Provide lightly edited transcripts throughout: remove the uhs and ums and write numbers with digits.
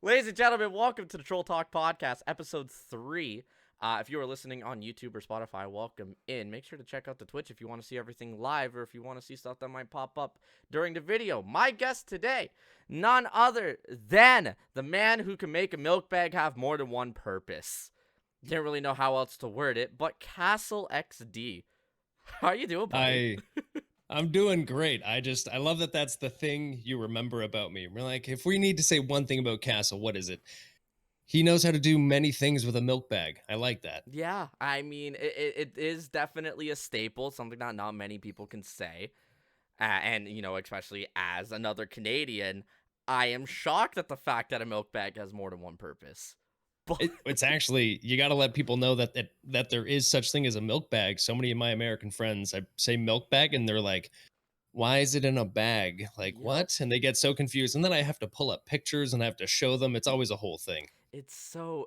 Ladies and gentlemen, welcome to the Troll Talk Podcast, episode 3. If you are listening on YouTube or Spotify, welcome in. Make sure to check out the Twitch if you want to see everything live or if you want to see stuff that might pop up during the video. My guest today, none other than the man who can make a milk bag have more than one purpose. Didn't really know how else to word it, but CastleXD. How you doing, buddy? I'm doing great. I love that that's the thing you remember about me. We're like, if we need to say one thing about Castle, what is it? He knows how to do many things with a milk bag. I like that. Yeah, I mean, it is definitely a staple, something that not many people can say. And, you know, especially as another Canadian, I am shocked at the fact that a milk bag has more than one purpose. But It's actually, you got to let people know that there is such thing as a milk bag. So many of my American friends, I say milk bag, and they're like, why is it in a bag? Like, yep, what? And they get so confused. And then I have to pull up pictures and I have to show them. It's always a whole thing. it's so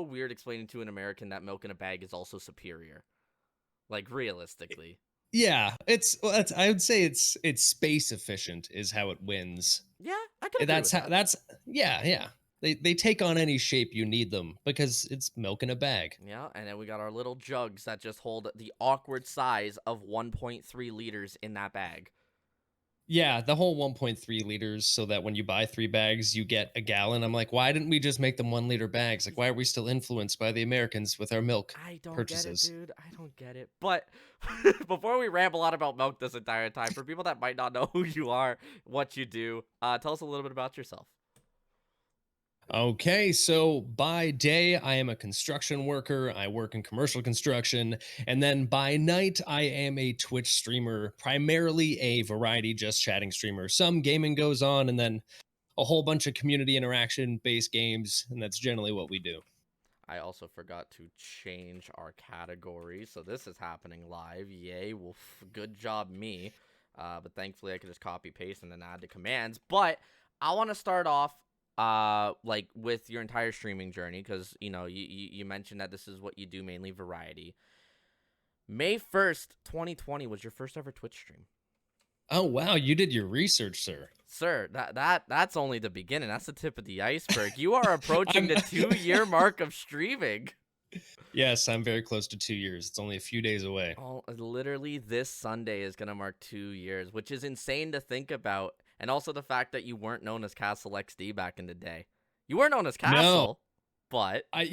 weird explaining to an American that milk in a bag is also superior. Like, realistically. Yeah, I would say it's space efficient is how it wins. Yeah, I can agree with that. That's yeah. They take on any shape you need them because it's milk in a bag. Yeah, and then we got our little jugs that just hold the awkward size of 1.3 liters in that bag. Yeah, the whole 1.3 liters so that when you buy 3 bags, you get a gallon. I'm like, why didn't we just make them 1 liter bags? Like, why are we still influenced by the Americans with our milk I don't get it, purchases? dude. I don't get it. But before we ramble on about milk this entire time, for people that might not know who you are, what you do, tell us a little bit about yourself. Okay, so by day, I am a construction worker. I work in commercial construction. And then by night, I am a Twitch streamer, primarily a variety just chatting streamer. Some gaming goes on, and then a whole bunch of community interaction based games. And that's generally what we do. I also forgot to change our category, so this is happening live. Yay, well, good job me. But thankfully, I could just copy paste and then add the commands. But I want to start off like with your entire streaming journey, because you know you mentioned that this is what you do, mainly variety. May 1st 2020 was your first ever Twitch stream. Oh, wow. You did your research, sir. Sir, that's only the beginning. That's the tip of the iceberg. You are approaching the I'm- 2-year mark of streaming. Yes, I'm very close to 2 years. It's only a few days away. Oh, literally this Sunday is gonna mark 2 years, which is insane to think about. And also the fact that you weren't known as CastleXD back in the day. You weren't known as Castle, but I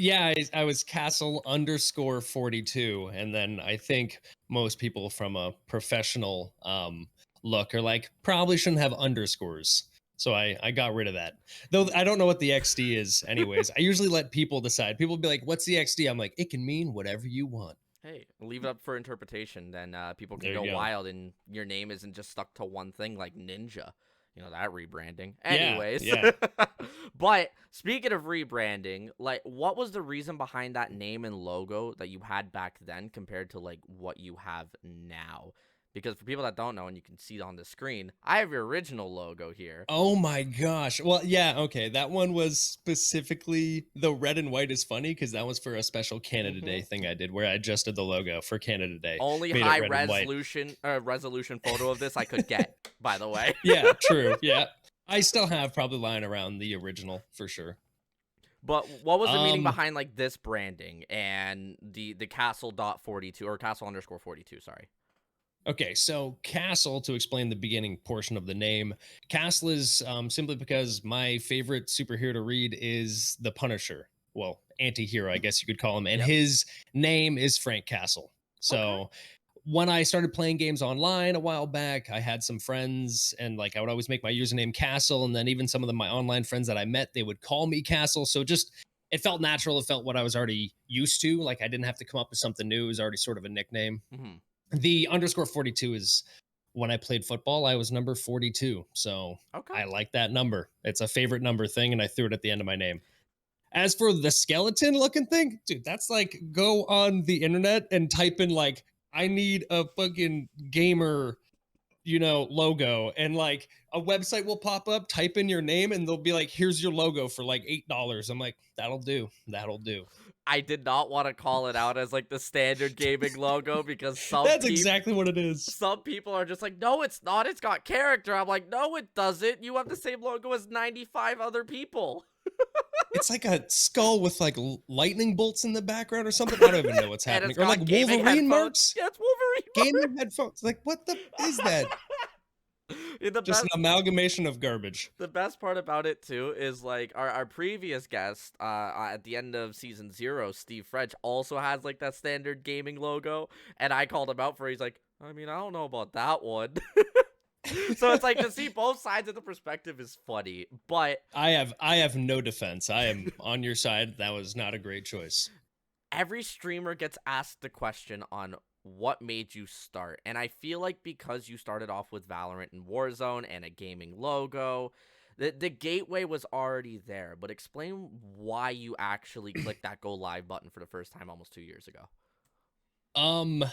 was Castle_42, and then I think most people from a professional look are like, probably shouldn't have underscores. So I got rid of that. Though I don't know what the XD is anyways. I usually let people decide. People be like, what's the XD? I'm like, it can mean whatever you want. hey, leave it up for interpretation. Then people can There you go go. wild, and your name isn't just stuck to one thing like Ninja. You know, that rebranding. Yeah, Anyways. yeah. But speaking of rebranding, like, what was the reason behind that name and logo that you had back then compared to like what you have now? Because for people that don't know, and you can see it on the screen, I have your original logo here. Oh my gosh. Well, yeah, okay. That one was specifically the red and white is funny because that was for a special Canada Day thing I did where I adjusted the logo for Canada Day. Only Made it high red and white. resolution photo of this I could get, by the way. Yeah, true. Yeah. I still have probably lying around the original for sure. But what was the meaning Um, behind like this branding and the castle.42 or castle_42, sorry. Okay, so Castle, to explain the beginning portion of the name, Castle is simply because my favorite superhero to read is the Punisher. Well, anti-hero, I guess you could call him. And Yep. his name is Frank Castle. So when I started playing games online a while back, I had some friends and like I would always make my username Castle. And then even some of my online friends that I met, they would call me Castle. So just it felt natural. It felt what I was already used to. Like I didn't have to come up with something new. It was already sort of a nickname. Mhm. The _42 is when I played football, I was number 42. So Okay. I like that number. It's a favorite number thing, and I threw it at the end of my name. As for the skeleton looking thing, dude, that's like go on the internet and type in like, I need a fucking gamer, logo. And like a website will pop up, type in your name, and they'll be like, here's your logo for like $8. I'm like, that'll do. That'll do. I did not want to call it out as like the standard gaming logo because That's exactly what it is. some people are just like, no, it's not. It's got character. I'm like, no, it doesn't. You have the same logo as 95 other people. It's like a skull with like lightning bolts in the background or something. I don't even know what's And happening. it's Or like got gaming Wolverine headphones. marks, Yeah, it's Wolverine gaming headphones. Like what the is that? marks. Yeah, the Just an best amalgamation of garbage. the best part about it too is like our previous guest at the end of season 0, Steve French, also has like that standard gaming logo, and I called him out for it. He's like, I mean, I don't know about that one. So it's like to see both sides of the perspective is funny, but I have no defense. I am on your side. That was not a great choice. every streamer gets asked the question on what made you start. And I feel like because you started off with Valorant and Warzone and a gaming logo, the gateway was already there. But explain why you actually clicked that go live button for the first time almost 2 years ago. Um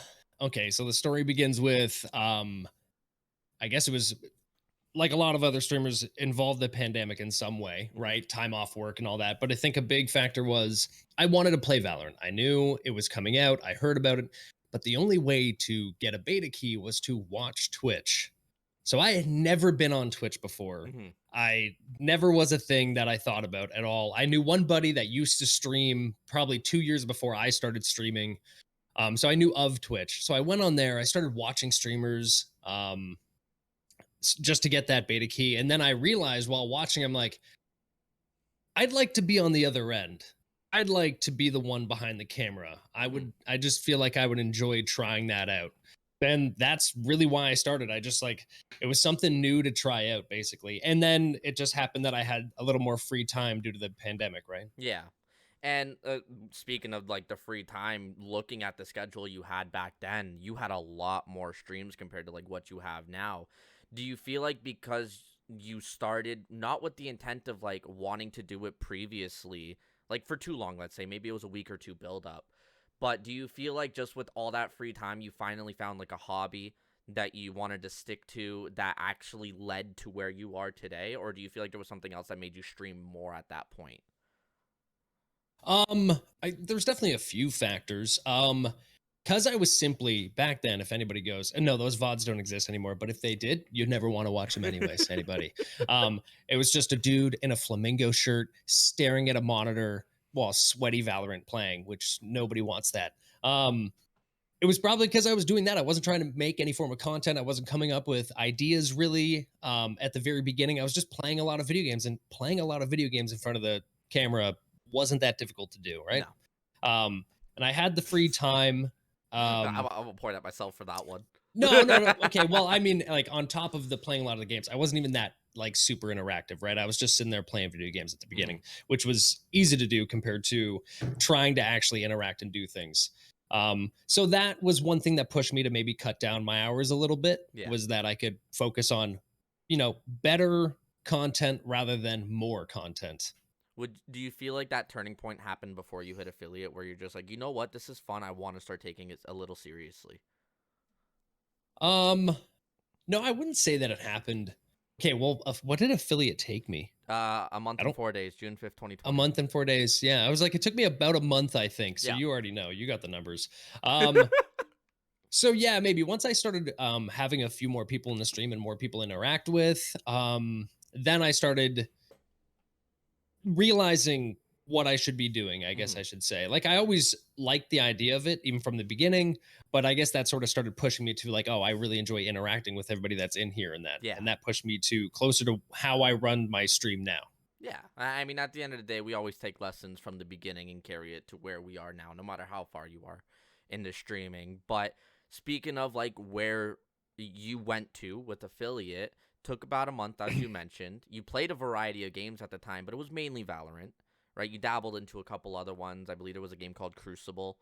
okay, so the story begins with I guess it was like a lot of other streamers involved the pandemic in some way, right? Time off work and all that. But I think a big factor was I wanted to play Valorant. I knew it was coming out, I heard about it, but the only way to get a beta key was to watch Twitch. So I had never been on Twitch before. Mm-hmm. I never was a thing that I thought about at all. I knew one buddy that used to stream probably 2 years before I started streaming. So I knew of Twitch. So I went on there, I started watching streamers. Just to get that beta key. And then I realized while watching, I'm like, I'd like to be on the other end. I'd like to be the one behind the camera. I just feel like I would enjoy trying that out. And that's really why I started. I just like, it was something new to try out basically. And then it just happened that I had a little more free time due to the pandemic, right? Yeah. And speaking of like the free time, looking at the schedule you had back then, you had a lot more streams compared to like what you have now. Do you feel like because you started not with the intent of like wanting to do it previously, like for too long, let's say, maybe it was a week or two build up, but do you feel like just with all that free time, you finally found like a hobby that you wanted to stick to that actually led to where you are today? Or do you feel like there was something else that made you stream more at that point? There's definitely a few factors. Because I was simply back then, if anybody goes, and no, those VODs don't exist anymore, but if they did, you'd never want to watch them anyways, anybody. It was just a dude in a flamingo shirt staring at a monitor while sweaty Valorant playing, which nobody wants that. It was probably because I was doing that. I wasn't trying to make any form of content. I wasn't coming up with ideas really. At the very beginning, I was just playing a lot of video games, and playing a lot of video games in front of the camera wasn't that difficult to do, right? No. And I had the free time. I'm gonna point at myself for that one. No. Okay, well, I mean, like on top of the playing a lot of the games, I wasn't even that like super interactive, right? I was just sitting there playing video games at the beginning, which was easy to do compared to trying to actually interact and do things. So that was one thing that pushed me to maybe cut down my hours a little bit. Yeah. Was that I could focus on, better content rather than more content. Do you feel like that turning point happened before you hit affiliate, where you're just like, you know what, this is fun. I want to start taking it a little seriously. No, I wouldn't say that it happened. Okay, well, what did affiliate take me? A month I and don't. 4 days, June 5th, 2020. A month and 4 days. Yeah, I was like, it took me about a month, I think. So Yeah. you already know. You got the numbers. So yeah, maybe once I started having a few more people in the stream and more people interact with, then I started realizing what I should be doing, I guess I should say. Like I always liked the idea of it, even from the beginning, but I guess that sort of started pushing me to like, oh, I really enjoy interacting with everybody that's in here and that. Yeah. And that pushed me to closer to how I run my stream now. Yeah. I mean, at the end of the day, we always take lessons from the beginning and carry it to where we are now, no matter how far you are in the streaming. But speaking of like where you went to with affiliate, took about a month, as you mentioned. You played a variety of games at the time, but it was mainly Valorant, right? You dabbled into a couple other ones. I believe there was a game called Crucible.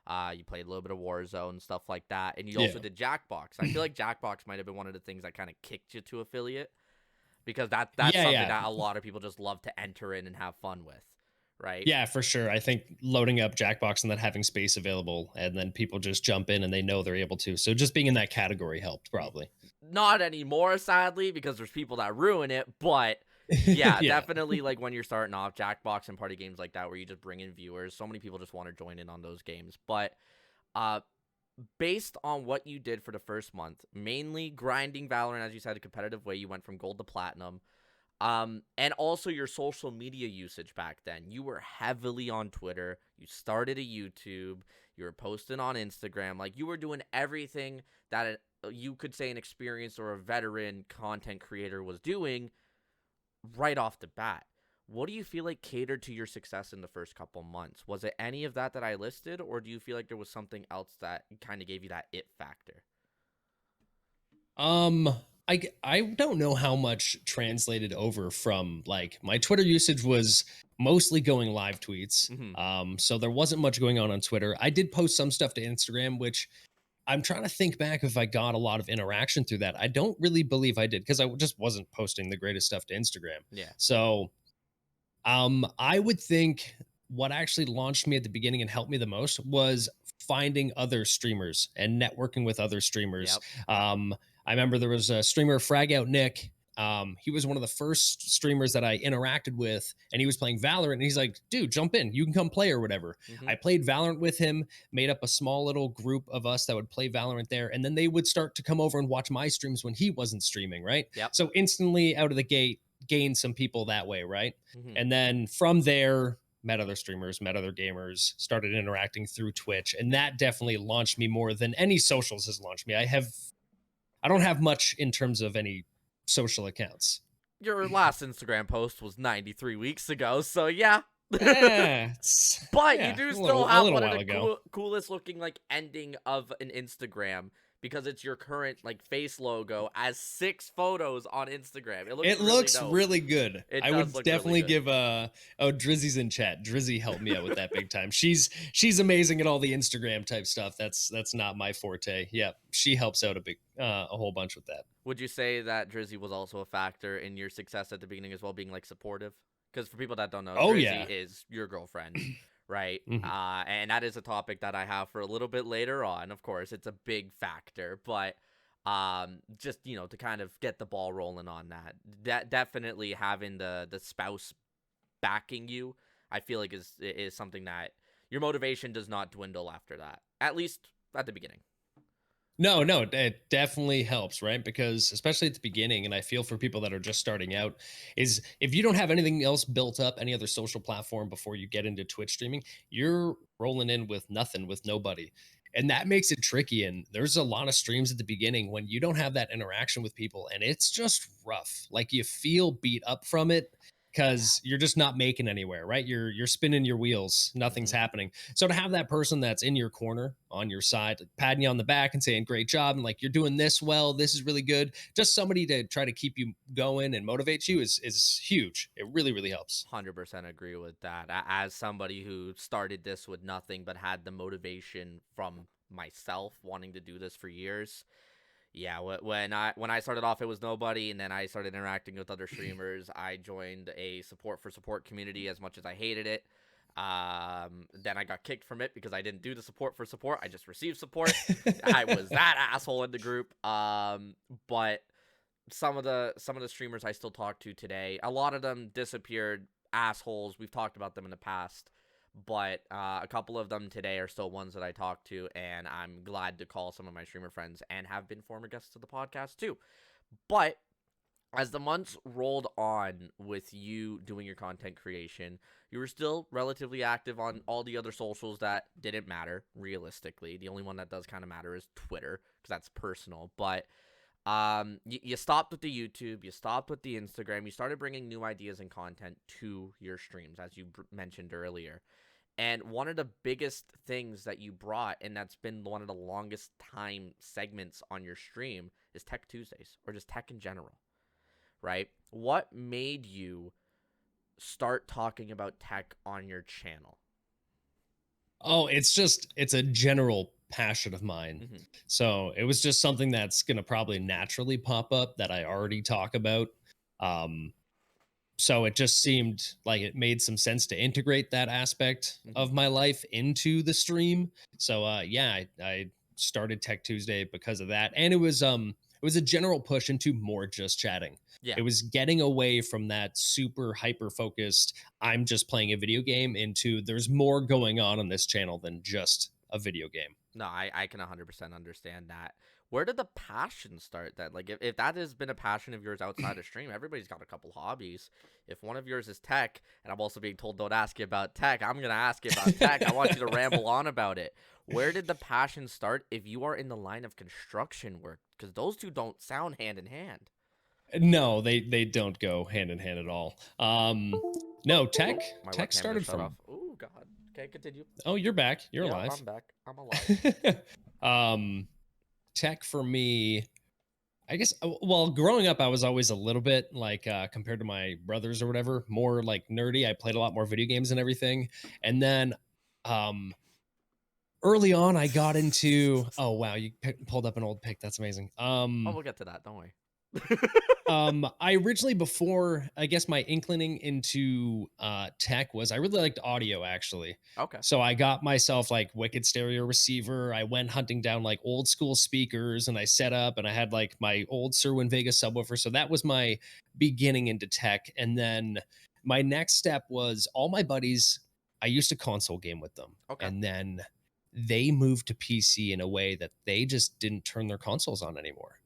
You played a little bit of Warzone, stuff like that. And you also did Jackbox. I feel like Jackbox might have been one of the things that kind of kicked you to affiliate, because that's something that a lot of people just love to enter in and have fun with, right? Yeah, for sure. I think loading up Jackbox and then having space available, and then people just jump in and they know they're able to. So just being in that category helped probably. Not anymore, sadly, because there's people that ruin it. But yeah, definitely like when you're starting off, Jackbox and party games like that, where you just bring in viewers. So many people just want to join in on those games. But based on what you did for the first month, mainly grinding Valorant, as you said, a competitive way, you went from gold to platinum. And also your social media usage back then. You were heavily on Twitter. You started a YouTube. You were posting on Instagram. Like, you were doing everything that you could say an experienced or a veteran content creator was doing right off the bat. What do you feel like catered to your success in the first couple months? Was it any of that I listed, or do you feel like there was something else that kind of gave you that it factor? Um, I don't know how much translated over from like my Twitter usage was mostly going live tweets. Mm-hmm. So there wasn't much going on Twitter. I did post some stuff to Instagram, which I'm trying to think back if I got a lot of interaction through that. I don't really believe I did because I just wasn't posting the greatest stuff to Instagram. Yeah. So I would think what actually launched me at the beginning and helped me the most was finding other streamers and networking with other streamers. Yep. I remember there was a streamer, Frag Out Nick. He was one of the first streamers that I interacted with, and he was playing Valorant. And he's like, dude, jump in. You can come play or whatever. Mm-hmm. I played Valorant with him, made up a small little group of us that would play Valorant there. And then they would start to come over and watch my streams when he wasn't streaming, right? Yep. So instantly out of the gate, gained some people that way, right? Mm-hmm. And then from there, met other streamers, met other gamers, started interacting through Twitch, and that definitely launched me more than any socials has launched me. I don't have much in terms of any social accounts. Your last Instagram post was 93 weeks ago, so yeah. Yeah, But yeah, you do a still little, a have little one of while the ago. coolest looking like ending of an Instagram, because it's your current like face logo as 6 photos on Instagram. It looks It really looks dope. really good. It I does would look really definitely good. give oh, Drizzy's in chat. Drizzy helped me out with that big time. She's amazing at all the Instagram type stuff. That's not my forte. Yeah, she helps out a whole bunch with that. Would you say that Drizzy was also a factor in your success at the beginning as well, being like supportive? Because for people that don't know, Oh Drizzy yeah. is your girlfriend, right? Mhm. And that is a topic that I have for a little bit later on. Of course, it's a big factor, but just to kind of get the ball rolling on that definitely having the spouse backing you, I feel like is something that your motivation does not dwindle after that, at least at the beginning. No, no, it definitely helps, right? Because especially at the beginning, and I feel for people that are just starting out, is if you don't have anything else built up, any other social platform before you get into Twitch streaming, you're rolling in with nothing, with nobody. And that makes it tricky. And there's a lot of streams at the beginning when you don't have that interaction with people, and it's just rough. Like you feel beat up from it Yeah. because you're just not making anywhere, right? You're spinning your wheels, nothing's Hmm. happening. So to have that person that's in your corner, on your side, patting you on the back and saying, great job, and like you're doing this well, this is really good. Just somebody to try to keep you going and motivate you is huge. It really, really helps. 100% agree with that. As somebody who started this with nothing but had the motivation from myself wanting to do this for years. Yeah, when I started off, it was nobody, and then I started interacting with other streamers. I joined a support community as much as I hated it. Then I got kicked from it because I didn't do the support for support. I just received support. I was that asshole in the group. But some of the streamers I still talk to today, a lot of them disappeared, assholes. We've talked about them in the past, but a couple of them today are still ones that I talk to, and I'm glad to call some of my streamer friends and have been former guests of the podcast too. But as the months rolled on with you doing your content creation, you were still relatively active on all the other socials that didn't matter, realistically. The only one that does kind of matter is Twitter, because that's personal. But you stopped with the YouTube, you stopped with the Instagram, you started bringing new ideas and content to your streams, as you mentioned earlier. And one of the biggest things that you brought, and that's been one of the longest time segments on your stream, is Tech Tuesdays, or just tech in general, right? What made you start talking about tech on your channel? Oh, it's a general passion of mine. Hmm. So it was just something that's gonna probably naturally pop up that I already talk about. Um, so it just seemed like it made some sense to integrate that aspect Hmm. of my life into the stream. So yeah, I started Tech Tuesday because of that, and it was a general push into more just chatting. Yeah. It was getting away from that super hyper focused, I'm just playing a video game, into there's more going on this channel than just a video game. No, I can 100% understand that. Where did the passion start then? Like, if that has been a passion of yours outside of stream, everybody's got a couple hobbies. If one of yours is tech, and I'm also being told don't ask you about tech, I'm going to ask you about tech. I want you to ramble on about it. Where did the passion start if you are in the line of construction work? Because those two don't sound hand in hand. No, they don't go hand in hand at all. No, tech My tech webcam started just shut from. off. Oh, God. Okay, continue. Oh, you're back. You're Yep, alive. I'm back. I'm alive. Tech for me, I guess. Well, growing up, I was always a little bit like compared to my brothers or whatever, more like nerdy. I played a lot more video games and everything, and then um early on, I got into. Oh wow, you pulled up an old pic. That's amazing. Oh, we'll get to that. Don't worry. I originally, before I guess my inclining into tech was I really liked audio actually. Okay. So I got myself like wicked stereo receiver. I went hunting down like old school speakers and I set up and I had like my old Sirwin Vega subwoofer. So that was my beginning into tech. And then my next step was all my buddies, I used to console game with them. Okay. And then they moved to PC in a way that they just didn't turn their consoles on anymore.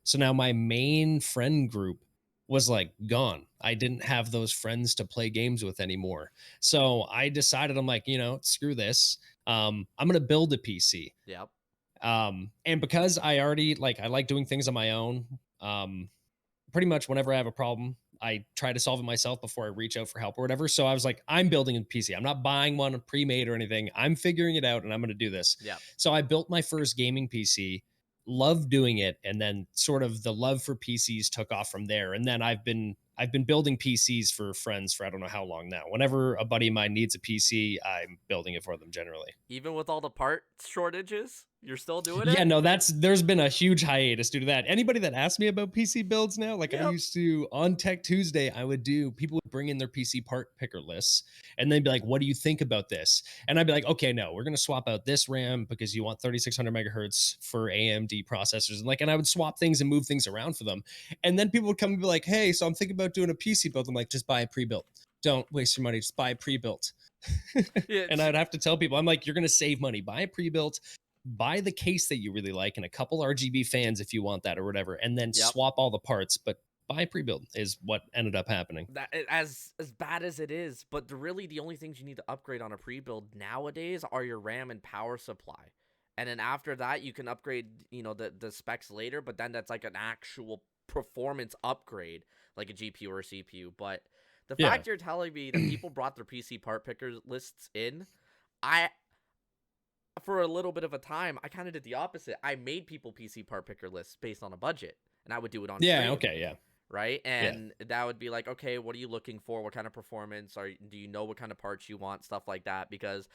So now my main friend group was like gone. I didn't have those friends to play games with anymore. So I decided I'm like, screw this. I'm gonna build a PC. Yep. And because I already I like doing things on my own. Pretty much whenever I have a problem, I try to solve it myself before I reach out for help or whatever. So I was like, I'm building a PC. I'm not buying one pre-made or anything. I'm figuring it out and I'm gonna do this. Yeah. So I built my first gaming PC, loved doing it, and then sort of the love for PCs took off from there. And then I've been building PCs for friends for I don't know how long now. Whenever a buddy of mine needs a PC, I'm building it for them generally. Even with all the part shortages, you're still doing it? Yeah, no, there's been a huge hiatus due to that. Anybody that asks me about PC builds now, like I Yep. used to on Tech Tuesday, people would bring in their PC part picker lists and they'd be like, what do you think about this? And I'd be like, okay, no, we're gonna swap out this RAM because you want 3600 megahertz for AMD processors. And I would swap things and move things around for them. And then people would come and be like, hey, so I'm thinking about doing a PC build. I'm like, just buy a pre-built. Don't waste your money, just buy a pre-built. Yeah, And I'd have to tell people, I'm like, you're gonna save money, buy a pre-built, buy the case that you really like and a couple RGB fans if you want that or whatever, and then Yep. swap all the parts. But buy pre-build is what ended up happening. that as bad as it is, but really the only things you need to upgrade on a pre-build nowadays are your RAM and power supply. And then after that, you can upgrade, the specs later, but then that's like an actual performance upgrade, like a GPU or a CPU. But the Yeah. fact you're telling me that people brought their PC part picker lists in, for a little bit of a time, I kind of did the opposite. I made people PC part picker lists based on a budget, and I would do it on Yeah. stream, Okay. Yeah. right? And that would be like, okay, what are you looking for? What kind of performance? Do you know what kind of parts you want? Stuff like that. Because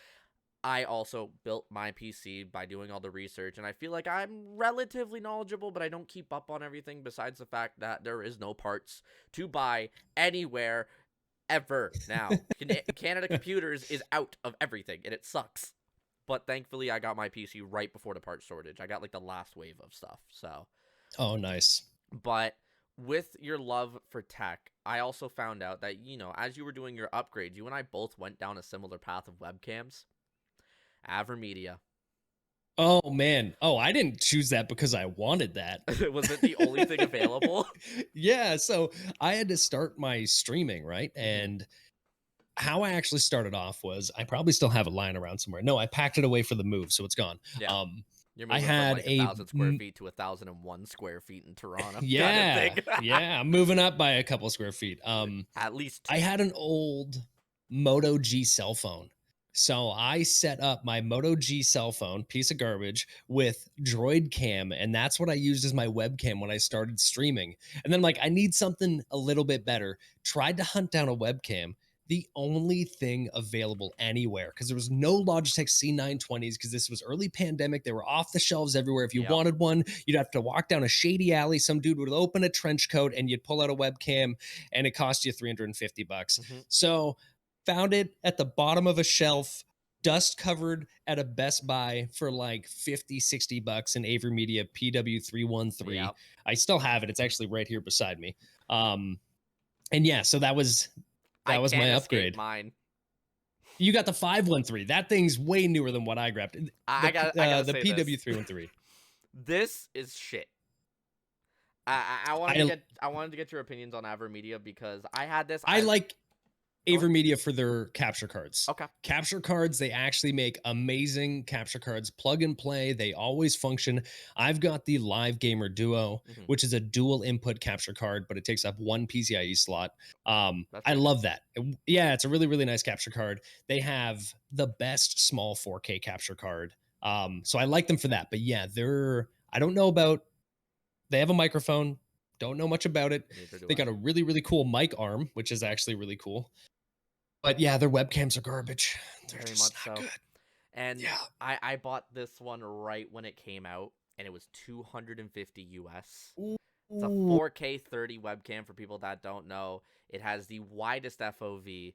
I also built my PC by doing all the research, and I feel like I'm relatively knowledgeable, but I don't keep up on everything besides the fact that there is no parts to buy anywhere ever now. Canada Computers is out of everything, and it sucks. But thankfully, I got my PC right before the part shortage. I got like the last wave of stuff. So, Oh, nice. but with your love for tech, I also found out that, as you were doing your upgrades, you and I both went down a similar path of webcams. AverMedia. Oh man. Oh, I didn't choose that because I wanted that. Was it the only thing available? Yeah. So I had to start my streaming, right? And how I actually started off was I probably still have it lying around somewhere. No, I packed it away for the move, so it's gone. Yeah. You're I moving had from like 1,000 square feet to 1,001 square feet in Toronto. yeah, Kind of thing. yeah, I'm moving up by a couple square feet. At least two. I had an old Moto G cell phone. So I set up my Moto G cell phone, piece of garbage, with Droid Cam, and that's what I used as my webcam when I started streaming. And then I need something a little bit better. Tried to hunt down a webcam. The only thing available anywhere, because there was no Logitech C920s, because this was early pandemic. They were off the shelves everywhere. If you wanted one, you'd have to walk down a shady alley. Some dude would open a trench coat and you'd pull out a webcam and it cost you $350. So found it at the bottom of a shelf, dust covered at a Best Buy for like $50-$60 in AverMedia PW313. Yep. I still have it. It's actually right here beside me. And yeah, so that was my upgrade. Mine. You got the 513. That thing's way newer than what I grabbed. I got the say PW313. This is shit. I I wanted to get your opinions on Avermedia because I had this. I like Go ahead. Avermedia for their capture cards. Okay. Capture cards, they actually make amazing capture cards, plug and play. They always function. I've got the Live Gamer Duo, Mhm. which is a dual input capture card, but it takes up one PCIe slot. That's I pretty love that. Yeah, it's a really, really nice capture card. They have the best small 4K capture card. So I like them for that. But yeah, I don't know about, they have a microphone. Don't know much about it. good. Neither do They I. got a really, really cool mic arm, which is actually really cool. But yeah, their webcams are garbage. They're Very just much not so. good. And Yeah. I bought this one right when it came out, and it was 250 US. It's a Ooh. 4K 30 webcam for people that don't know. It has the widest FOV,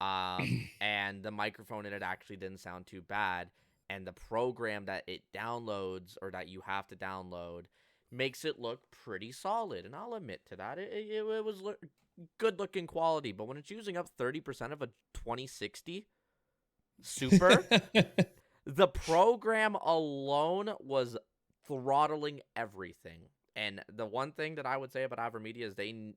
and the microphone in it actually didn't sound too bad. And the program that it downloads, or that you have to download, makes it look pretty solid. And I'll admit to that. It was good looking quality, but when it's using up 30% of a 2060 Super, the program alone was throttling everything. And the one thing that I would say about Avermedia is they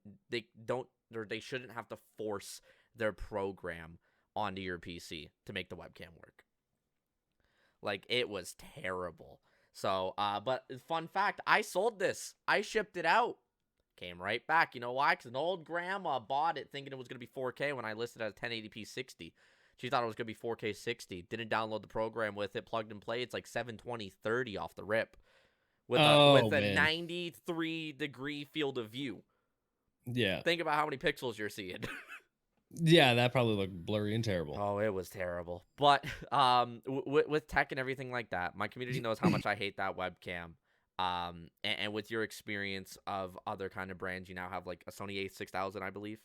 don't, or they shouldn't have to force their program onto your PC to make the webcam work. Like, it was terrible. So, but fun fact, I sold this. I shipped it out. Came right back. You know why? Because an old grandma bought it thinking it was going to be 4K when I listed it as 1080p 60. She thought it was going to be 4K 60. Didn't download the program with it, plugged and play. It's like 720 30 off the rip Oh with a man. 93-degree field of view. Yeah. Think about how many pixels you're seeing. Yeah, that probably looked blurry and terrible. Oh, it was terrible. But with tech and everything like that, my community knows how much I hate that webcam. And with your experience of other kind of brands, you now have like a Sony a6000, I believe.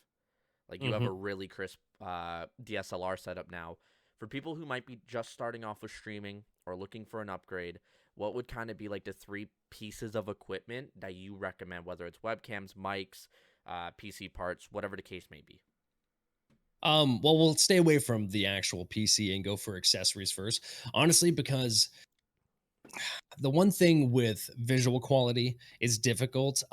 Like, you have Mhm. a really crisp DSLR setup now. For people who might be just starting off with streaming or looking for an upgrade, what would kind of be like the 3 pieces of equipment that you recommend, whether it's webcams, mics, PC parts, whatever the case may be? Well, we'll stay away from the actual PC and go for accessories first. Honestly, because the one thing with visual quality is difficult,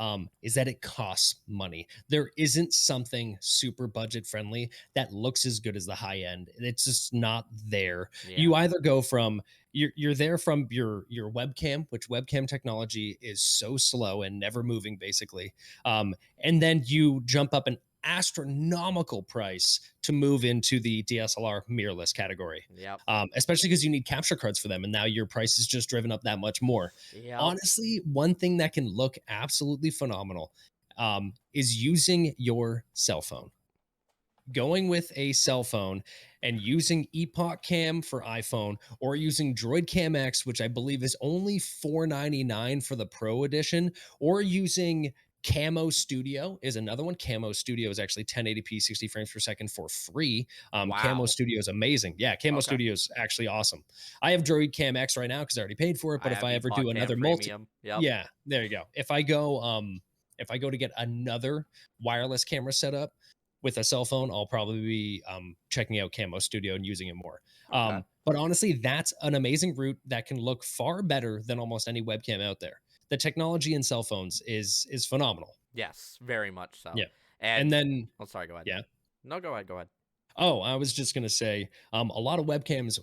is that it costs money. There isn't something super budget friendly that looks as good as the high end. It's just not there. Yeah. You either go from, you're there from your webcam, which webcam technology is so slow and never moving basically, and then you jump up an astronomical price to move into the DSLR mirrorless category, Yep. especially because you need capture cards for them, and now your price is just driven up that much more. Yep. Honestly, one thing that can look absolutely phenomenal, is using your cell phone. Going with a cell phone and using Epoch Cam for iPhone, or using Droid Cam X, which I believe is only $4.99 for the Pro edition, or using Camo Studio is another one. Camo Studio is actually 1080p 60 frames per second for free. Camo Wow. Studio is amazing. Yeah, Camo Okay. Studio is actually awesome. I have Droid Cam X right now because I already paid for it. I But if have I ever Epoch do Cam another Premium. Yep. yeah, there you go. If I go to get another wireless camera setup with a cell phone, I'll probably be checking out Camo Studio and using it more. Okay. But honestly, that's an amazing route that can look far better than almost any webcam out there. The technology in cell phones is phenomenal. Yes, very much so. Yeah. And And then oh, sorry, go ahead. yeah. No, go ahead. Go ahead. Oh, I was just gonna say, a lot of webcams,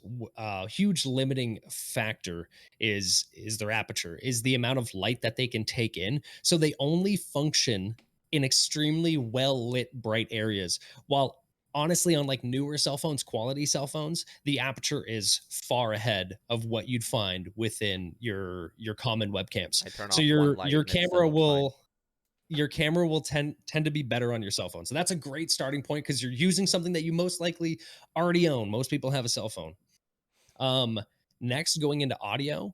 huge limiting factor is their aperture, is the amount of light that they can take in. So they only function in extremely well lit, bright areas. While honestly, on like newer cell phones, quality cell phones, the aperture is far ahead of what you'd find within your common webcams. I turn So off one your light your and it still camera looks fine. will your camera will tend to be better on your cell phone. So that's a great starting point because you're using something that you most likely already own. Most people have a cell phone. Um, Next, going into audio.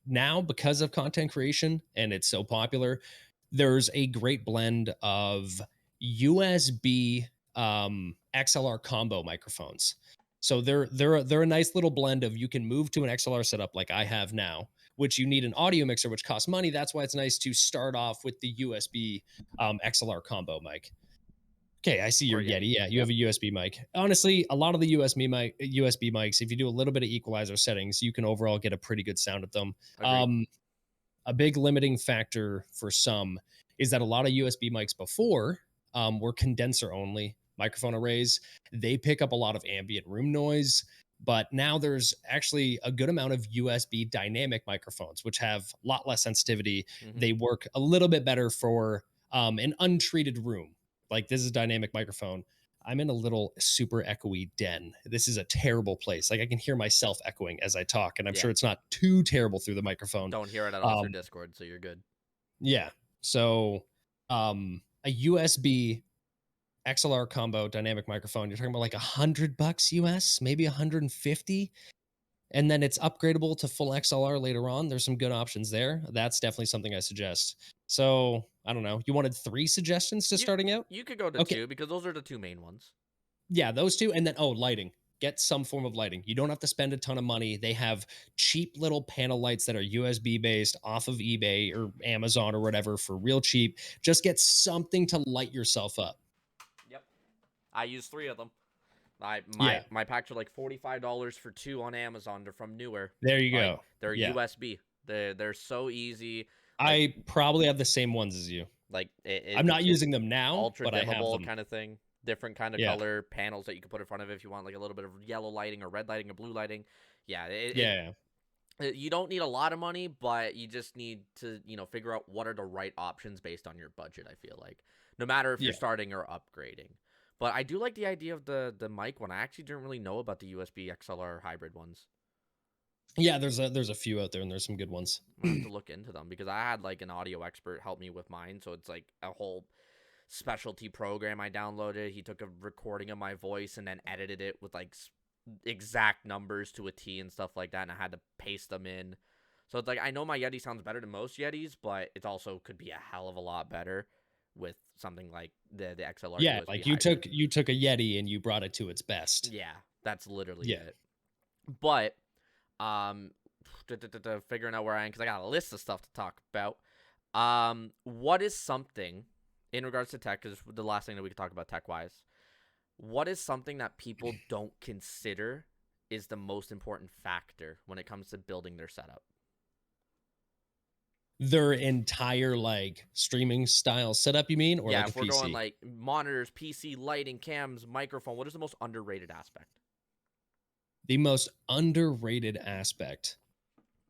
Now, because of content creation and it's so popular, there's a great blend of USB XLR combo microphones. So they're a nice little blend of, you can move to an XLR setup like I have now, which you need an audio mixer, which costs money. That's why it's nice to start off with the USB XLR combo mic. Okay, I see your Or Yeti. Yeti. Yeah, you Yep. have a USB mic. Honestly, a lot of the USB mics, if you do a little bit of equalizer settings, you can overall get a pretty good sound at them. Agreed. Um, a big limiting factor for some is that a lot of USB mics before were condenser only microphone arrays. They pick up a lot of ambient room noise, but now there's actually a good amount of USB dynamic microphones, which have a lot less sensitivity. Hmm. They work a little bit better for an untreated room. Like this is a dynamic microphone. I'm in a little super echoey den. This is a terrible place. Like I can hear myself echoing as I talk, and I'm Yeah. sure it's not too terrible through the microphone. Don't hear it at all through Um, Discord, so you're good. yeah. So, a USB XLR combo dynamic microphone, you're talking about like $100 US, maybe 150, and then it's upgradable to full XLR later on. There's some good options there. That's definitely something I suggest. So, I don't know. You wanted 3 suggestions to You starting out? you could go to Okay. two because those are the two main ones. Yeah, those 2, and then, oh, lighting. Get some form of lighting. You don't have to spend a ton of money. They have cheap little panel lights that are USB based off of eBay or Amazon or whatever for real cheap. Just get something to light yourself up. Yep. I use 3 of them. I my Yeah, my packs are like $45 for 2 on Amazon. They're from Newer. there you Like go. they're Yeah. USB. They're so easy. Like I probably have the same ones as you. like I'm not it's using them now, ultra but I have dimmable them. kind of thing. Different kind of Yeah. color panels that you can put in front of it if you want like a little bit of yellow lighting or red lighting or blue lighting. Yeah, Yeah. you don't need a lot of money, but you just need to, figure out what are the right options based on your budget, I feel like. No matter if you're Yeah. starting or upgrading. But I do like the idea of the mic one. I actually didn't really know about the USB XLR hybrid ones. Yeah, there's a few out there and there's some good ones. I have to look into them because I had like an audio expert help me with mine, so it's like a whole specialty program I downloaded. He took a recording of my voice and then edited it with like exact numbers to a T and stuff like that, and I had to paste them in. So it's like I know my Yeti sounds better than most Yetis, but it also could be a hell of a lot better with something like the XLR Yeah, USB like hybrid. you took a Yeti and you brought it to its best. Yeah, that's literally Yeah. it. But um, figuring out where I am because I got a list of stuff to talk about. What is something in regards to tech? Because the last thing that we could talk about tech wise. What is something that people don't consider is the most important factor when it comes to building their setup? Their entire like streaming style setup, you mean, or Yeah, like a if we're going PC? like monitors, PC, lighting, cams, microphone, what is the most underrated aspect? The most underrated aspect,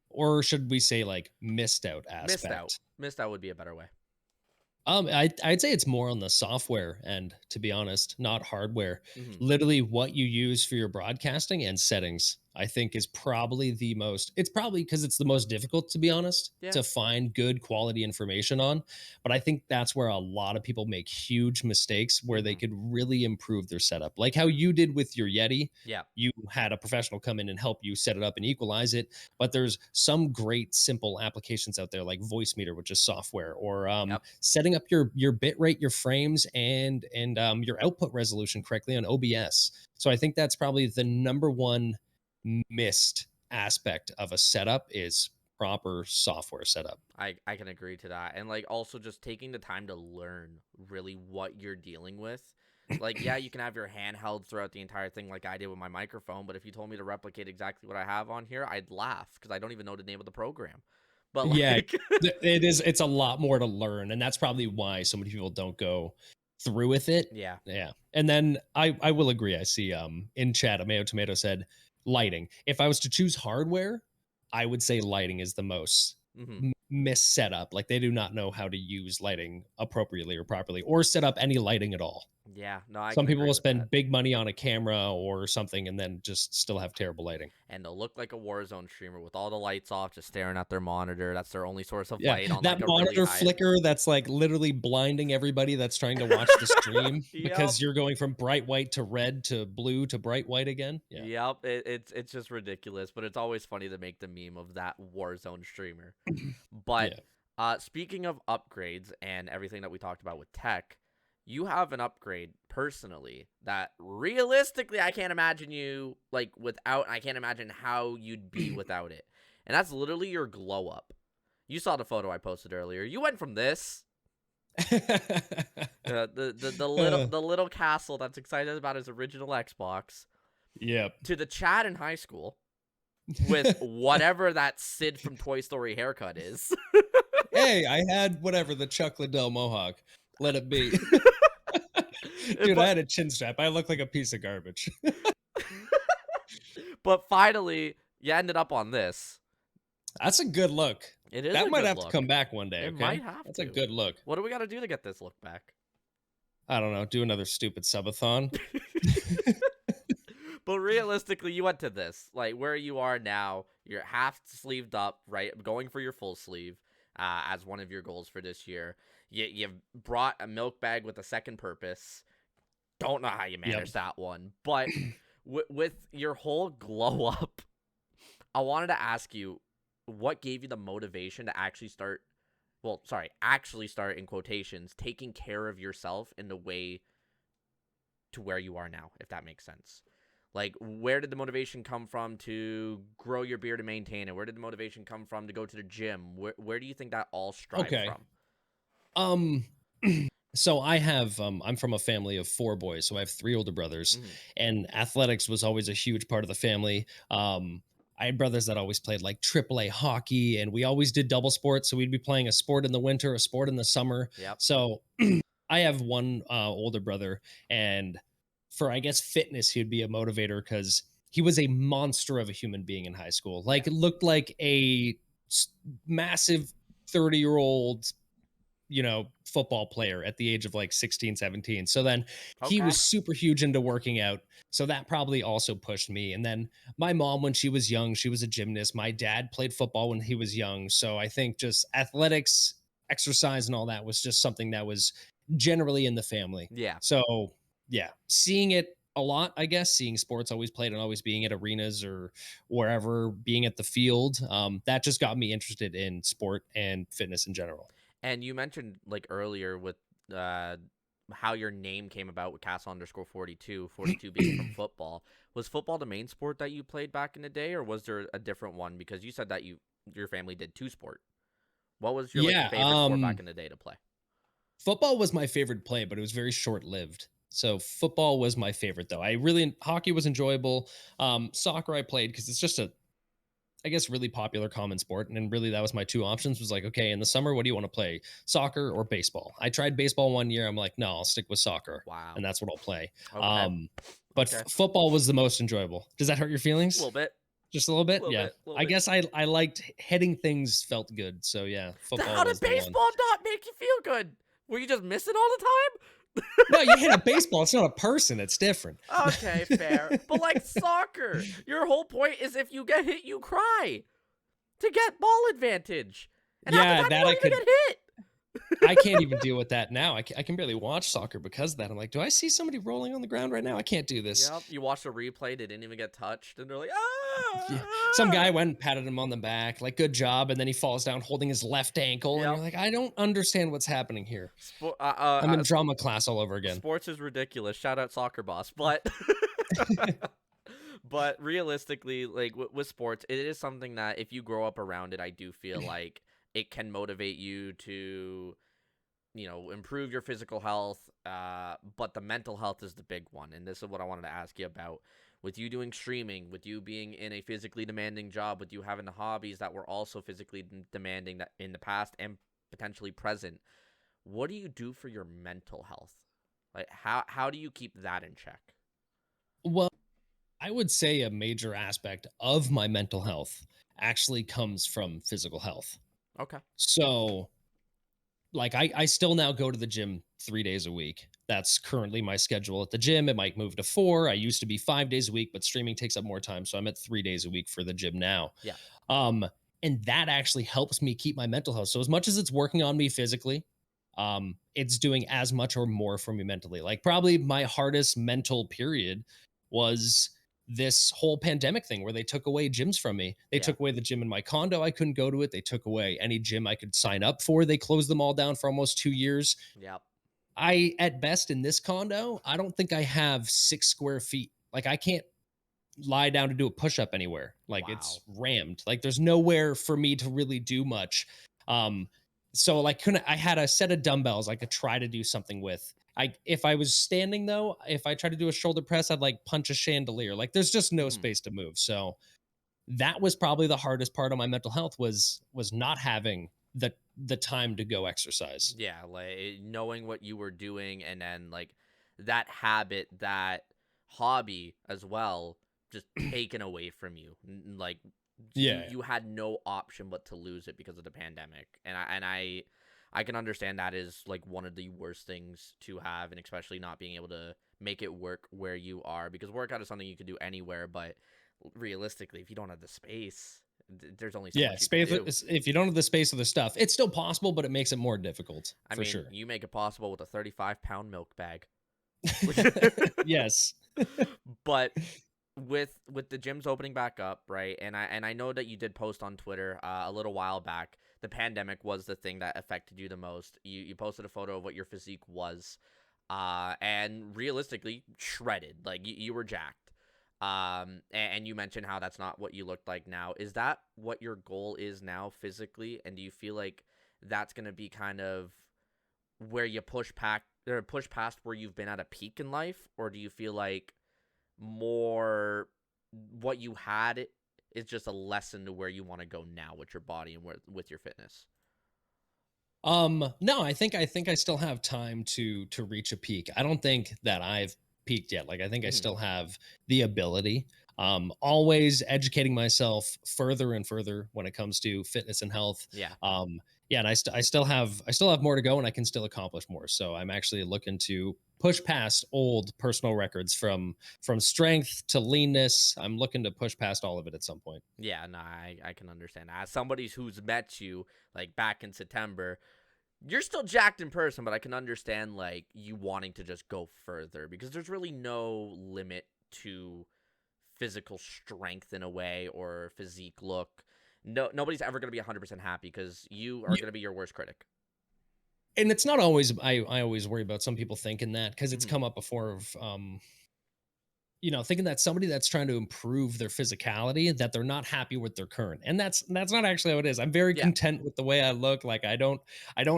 or should we say like missed out Missed out. aspect? Missed out would be a better way. I'd say it's more on the software end, to be honest, not hardware. Mm-hmm. Literally, what you use for your broadcasting and settings, I think, is probably the most. It's probably because it's the most difficult, to be honest, Yeah. to find good quality information on. But I think that's where a lot of people make huge mistakes, where they Mm-hmm. could really improve their setup, like how you did with your Yeti. Yeah. You had a professional come in and help you set it up and equalize it. But there's some great simple applications out there like Voicemeter, which is software, or Yep. setting up your bit rate, your frames, and your output resolution correctly on OBS. So I think that's probably the number one missed aspect of a setup is proper software setup. I can agree to that. And like also just taking the time to learn really what you're dealing with. Like, yeah, you can have your hand held throughout the entire thing like I did with my microphone, but if you told me to replicate exactly what I have on here, I'd laugh because I don't even know the name of the program. But Yeah, like it is. It's a lot more to learn, and that's probably why so many people don't go through with it. yeah. Yeah, and then I will agree. I see in chat, a Mayo Tomato said lighting. If I was to choose hardware, I would say lighting is the most Mhm. mis-setup. Like they do not know how to use lighting appropriately or properly, or set up any lighting at all. Yeah, no, I Some can people agree will with that. spend big money on a camera or something, and then just still have terrible lighting. And they'll look like a Warzone streamer with all the lights off, just staring at their monitor. That's their only source of Yeah, light on that like a really monitor high. flicker that's, like, literally blinding everybody that's trying to watch the stream Yep. because you're going from bright white to red to blue to bright white again. Yeah. Yep, it's just ridiculous, but it's always funny to make the meme of that Warzone streamer. But Yeah. speaking of upgrades and everything that we talked about with tech, you have an upgrade personally that realistically I can't imagine you like without. I can't imagine how you'd be without it, and that's literally your glow up. You saw the photo I posted earlier. You went from this. Uh, the little Castle that's excited about his original Xbox, yep. to the Chad in high school with whatever that Sid from Toy Story haircut is. Hey, I had whatever the Chuck Liddell mohawk. Let it be. Dude, I but had a chin strap. I look like a piece of garbage. but finally, you ended up on this. That's a good look. It is That a might good have to look. come back one day, It okay? might have That's a to. good look. What do we got to do to get this look back? I don't know, do another stupid subathon. But realistically, you went to this, like where you are now. You're half sleeved up, right? Going for your full sleeve as one of your goals for this year. You've brought a milk bag with a second purpose. Don't know how you Yep. managed that one, but with your whole glow up, I wanted to ask you, what gave you the motivation to actually start? Well, sorry, actually start in quotations, taking care of yourself in the way to where you are now, if that makes sense. Like, where did the motivation come from to grow your beard and maintain it? Where did the motivation come from to go to the gym? Where do you think that all strived Okay. from? Um so I'm from a family of 4 boys, so I have 3 older brothers, Mm-hmm. and athletics was always a huge part of the family. I had brothers that always played like AAA hockey, and we always did double sports, so we'd be playing a sport in the winter, a sport in the summer. Yep. So I have one older brother, and for I guess fitness, he'd be a motivator because he was a monster of a human being in high school. Yeah. Like, it looked like a massive 30-year-old, football player at the age of like 16, 17. So then he Okay. was super huge into working out. So that probably also pushed me. And then my mom, when she was young, she was a gymnast. My dad played football when he was young. So I think just athletics, exercise, and all that was just something that was generally in the family. Yeah. So yeah, seeing it a lot, I guess, seeing sports always played and always being at arenas or wherever, being at the field, that just got me interested in sport and fitness in general. And you mentioned like earlier with uh how your name came about with Castle_42, 42 being from football. Was football the main sport that you played back in the day, or was there a different one? Because you said that your family did two sport. What was your like Yeah, favorite sport back in the day to play? football was my favorite play, but it was very short-lived. So football was my favorite though. Hockey was enjoyable. Soccer I played because it's just a, I guess, really popular common sport. And then really that was my two options, was like, okay, in the summer, what do you want to play? Soccer or baseball? I tried baseball one year. I'm like, no, I'll stick with soccer. Wow. And that's what I'll play. Okay. Um, but Okay. football was the most enjoyable. Does that hurt your A feelings? little bit. Just a little A bit? little Yeah. bit. A little I bit. guess I liked hitting things felt good. So yeah, football How did was the one. baseball not make you feel good? Were you just missing all the No, you hit a baseball. It's not a person. It's different. time? Okay, fair. But like soccer, your whole point is if you get hit, you cry to get ball advantage. And half the Yeah, time you that I don't even could. get hit. I can't even deal with that now. I can barely watch soccer because of that. I'm like, do I see somebody rolling on the ground right now? I can't do this. Yep. You watch the replay, they didn't even get touched, and they're like, Yeah. Some ah. guy went and patted him on the back, like, good job. And then he falls down holding his left ankle. And Yep. you're like, I don't understand what's happening here. I'm in drama class all over again. Sports is ridiculous. Shout out soccer boss, but but realistically, like with sports, it is something that if you grow up around it, I do feel like it can motivate you to, improve your physical health. But the mental health is the big one, and this is what I wanted to ask you about. With you doing streaming, with you being in a physically demanding job, with you having the hobbies that were also physically demanding that in the past and potentially present, what do you do for your mental health? Like how do you keep that in check? Well, I would say a major aspect of my mental health actually comes from physical health. Okay. So, like, I still now go to the gym 3 days a week. That's currently my schedule at the gym. It might move to 4. I used to be 5 days a week, but streaming takes up more time. So I'm at 3 days a week for the gym now. Yeah. Um, and that actually helps me keep my mental health. So as much as it's working on me physically, it's doing as much or more for me mentally. Like, probably my hardest mental period was this whole pandemic thing where they took away gyms from me. They Yeah. took away the gym in my condo. I couldn't go to it. They took away any gym I could sign up for. They closed them all down for almost 2 years. Yep. At best in this condo, I don't think I have 6 square feet. Like, I can't lie down to do a push up anywhere. Like, Wow. it's rammed. Like, there's nowhere for me to really do much. Um, So like I had a set of dumbbells I could try to do something with. If I was standing though, if I tried to do a shoulder press, I'd like punch a chandelier. Like there's just no Mhm. space to move. So that was probably the hardest part of my mental health was not having the time to go exercise. Yeah, like knowing what you were doing and then like that habit, that hobby as well, just taken away from you. Like Yeah. you had no option but to lose it because of the pandemic. And I can understand that is like one of the worst things to have, and especially not being able to make it work where you are, because workout is something you can do anywhere, but realistically, if you don't have the space, there's only so Yeah, much you can space do. if you don't have the space or the stuff, it's still possible, but it makes it more difficult I for mean, sure. you make it possible with a 35-pound milk bag. Yes. But with the gyms opening back up, right? And I know that you did post on Twitter a little while back. The pandemic was the thing that affected you the most. You posted a photo of what your physique was, and realistically shredded. Like you were jacked. And you mentioned how that's not what you looked like now. Is that what your goal is now physically? And do you feel like that's gonna be kind of where you push past where you've been at a peak in life, or do you feel like more what you had is just a lesson to where you want to go now with your body and with your fitness? No, I think I still have time to reach a peak. I don't think that I've peaked yet. Like I think I Mhm. still have the ability. Always educating myself further and further when it comes to fitness and health. Yeah. Yeah, and I still have more to go, and I can still accomplish more. So I'm actually looking to push past old personal records from strength to leanness. I'm looking to push past all of it at some point. Yeah, no, I can understand. As somebody who's met you like back in September, you're still jacked in person, but I can understand like you wanting to just go further, because there's really no limit to physical strength in a way, or physique look. No, nobody's ever going to be 100% happy, because you are going to be your worst critic. And it's not always I always worry about some people thinking that because it's Mhm. come up before of thinking that somebody that's trying to improve their physicality, that they're not happy with their current. And that's not actually how it is. I'm very Yeah. content with the way I look. Like I don't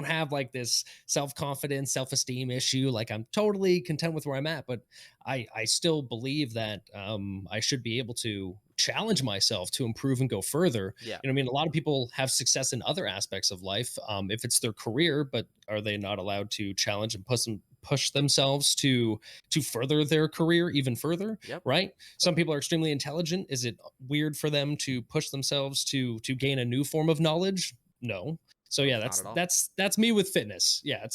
have like this self-confidence, self-esteem issue. Like I'm totally content with where I'm at, but I still believe that I should be able to challenge myself to improve and go further. Yeah. I mean, a lot of people have success in other aspects of life, if it's their career, but are they not allowed to challenge and push themselves to further their career even further, Yep. right? Some people are extremely intelligent. Is it weird for them to push themselves to gain a new form of knowledge? No. So No, yeah, it's not that's at all. that's that's me with fitness. Yeah,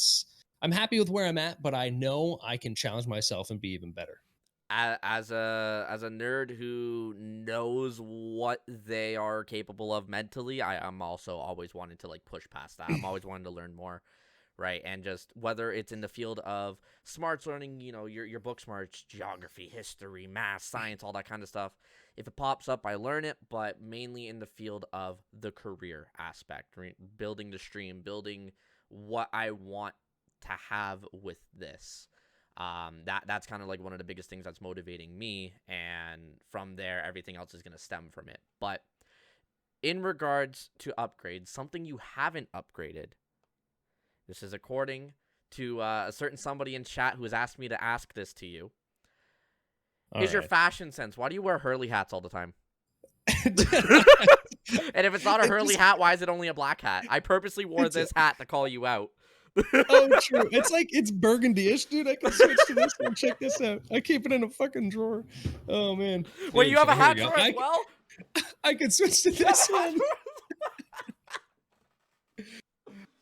I'm happy with where I'm at, but I know I can challenge myself and be even better. As a nerd who knows what they are capable of mentally, I'm also always wanting to like push past that. I'm always wanting to learn more, right? And just whether it's in the field of smarts learning, your book smarts, geography, history, math, science, all that kind of stuff. If it pops up, I learn it, but mainly in the field of the career aspect, right? Building the stream, building what I want to have with this. That's kind of like one of the biggest things that's motivating me, and from there everything else is going to stem from it. But in regards to upgrades, something you haven't upgraded, this is according to a certain somebody in chat who has asked me to ask this to you, All is your right. fashion sense. Why do you wear Hurley hats all the time? It's And if it's not a Hurley just hat, why is it only a black hat? I purposely wore it's this hat to call you out. oh true. It's like it's burgundy-ish, dude. I can switch to this one. Check this out. I keep it in a fucking drawer. Oh man. Wait, Dude, you have a here we hat go. drawer as well? I can switch to You have this a hat one. drawer?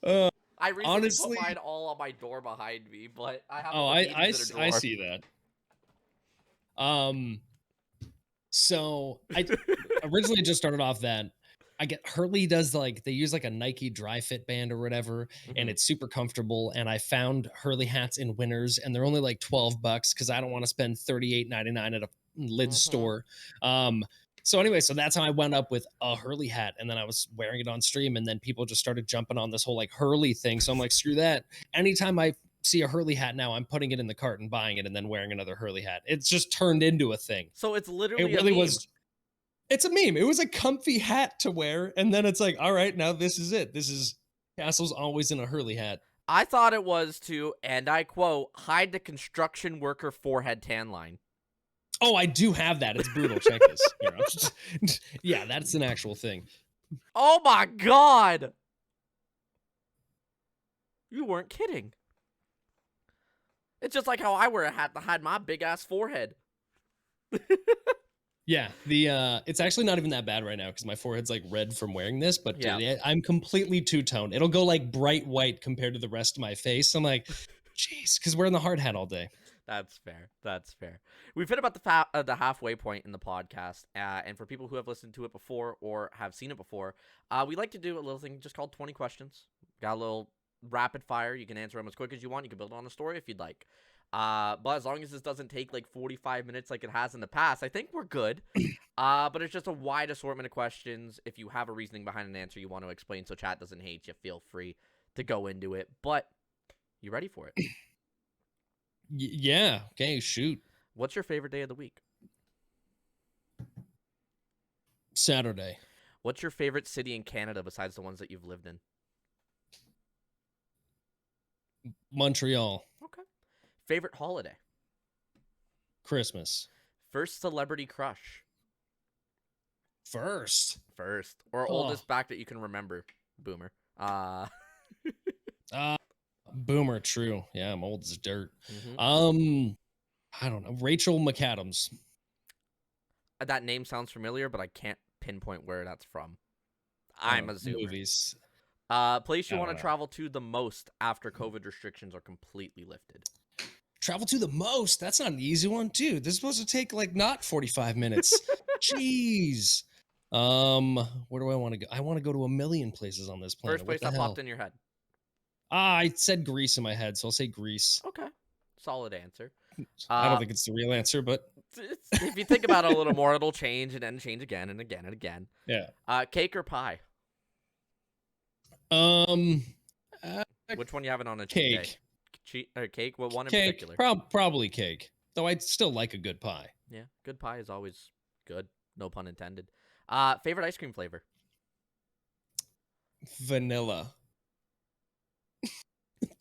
Uh I recently put honestly, mine all on my door behind me, but I have oh all the beanies in a I drawer. see that. Um so I originally just started off that I get Hurley does like they use like a Nike dry fit band or whatever, and Mhm. it's super comfortable. And I found Hurley hats in Winners, and they're only like $12 because I don't want to spend $38.99 at a Lids Mhm. store. Um, so anyway, so that's how I went up with a Hurley hat, and then I was wearing it on stream, and then people just started jumping on this whole like Hurley thing. So I'm like, screw that. Anytime I see a Hurley hat now, I'm putting it in the cart and buying it, and then wearing another Hurley hat. It's just turned into a thing. So it's It literally a really meme. was it's a meme. It was a comfy hat to wear, and then it's like, all right, now this is it. This is Castle's always in a Hurley hat. I thought it was to, and I quote, hide the construction worker forehead tan line. Oh, I do have that. It's brutal. Check this. Here, yeah, that's an actual thing. Oh my god! You weren't kidding. It's just like how I wear a hat to hide my big ass forehead. Yeah, it's actually not even that bad right now because my forehead's like red from wearing this, but Yeah. dude, I'm completely two-toned. It'll go like bright white compared to the rest of my face. I'm like, jeez, because wearing the hard hat all day. That's fair. That's fair. We've hit about the halfway point in the podcast, and for people who have listened to it before or have seen it before, we like to do a little thing just called 20 questions. Got a little rapid fire. You can answer them as quick as you want. You can build on a story if you'd like. But as long as this doesn't take like 45 minutes like it has in the past, I think we're good. But it's just a wide assortment of questions. If you have a reasoning behind an answer you want to explain so chat doesn't hate you, feel free to go into it. But you ready for it? Yeah. Okay, shoot. What's your favorite day of the week? Saturday. What's your favorite city in Canada besides the ones that you've lived in? Montreal. Okay. Favorite holiday? Christmas. First celebrity crush? First. Or oldest back that you can remember? Boomer. Boomer, true. Yeah, I'm old as dirt. Mm-hmm. I don't know. Rachel McAdams. That name sounds familiar, but I can't pinpoint where that's from. I'm a zoomer. Movies. Place you want to travel to the most after COVID restrictions are completely lifted? Travel to the most? That's not an easy one, dude. This is supposed to take like not 45 minutes. Jeez. Where do I want to go? I want to go to a million places on this planet. First place that popped in your head. I said Greece in my head, so I'll say Greece. Okay. Solid answer. I don't think it's the real answer, but if you think about it a little more, it'll change and then change again and again and again. Yeah. Cake or pie? Which one you having on a cake? Cake? What one in cake, particular? Probably cake. Though I'd still like a good pie. Yeah, good pie is always good. No pun intended. Favorite ice cream flavor? Vanilla.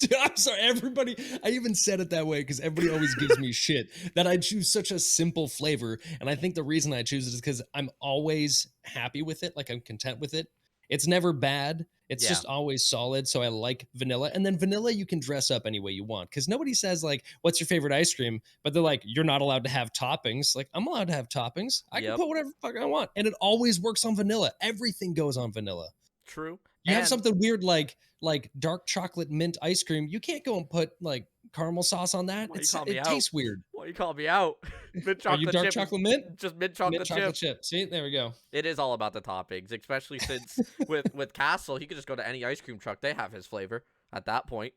Dude, I'm sorry, everybody. I even said it that way because everybody always gives me shit that I choose such a simple flavor. And I think the reason I choose it is because I'm always happy with it. Like I'm content with it. It's never bad. It's just always solid. So I like vanilla. And then vanilla, you can dress up any way you want because nobody says like, what's your favorite ice cream? But they're like, you're not allowed to have toppings. Like I'm allowed to have toppings. I can put whatever the fuck I want. And it always works on vanilla. Everything goes on vanilla. True. You have something weird like dark chocolate mint ice cream. You can't go and put like caramel sauce on that. It tastes weird. Why you call me out? Mint chocolate Are you dark chip chocolate mint? Just mint chocolate chip. See, there we go. It is all about the toppings, especially since with Castle, he could just go to any ice cream truck. They have his flavor at that point.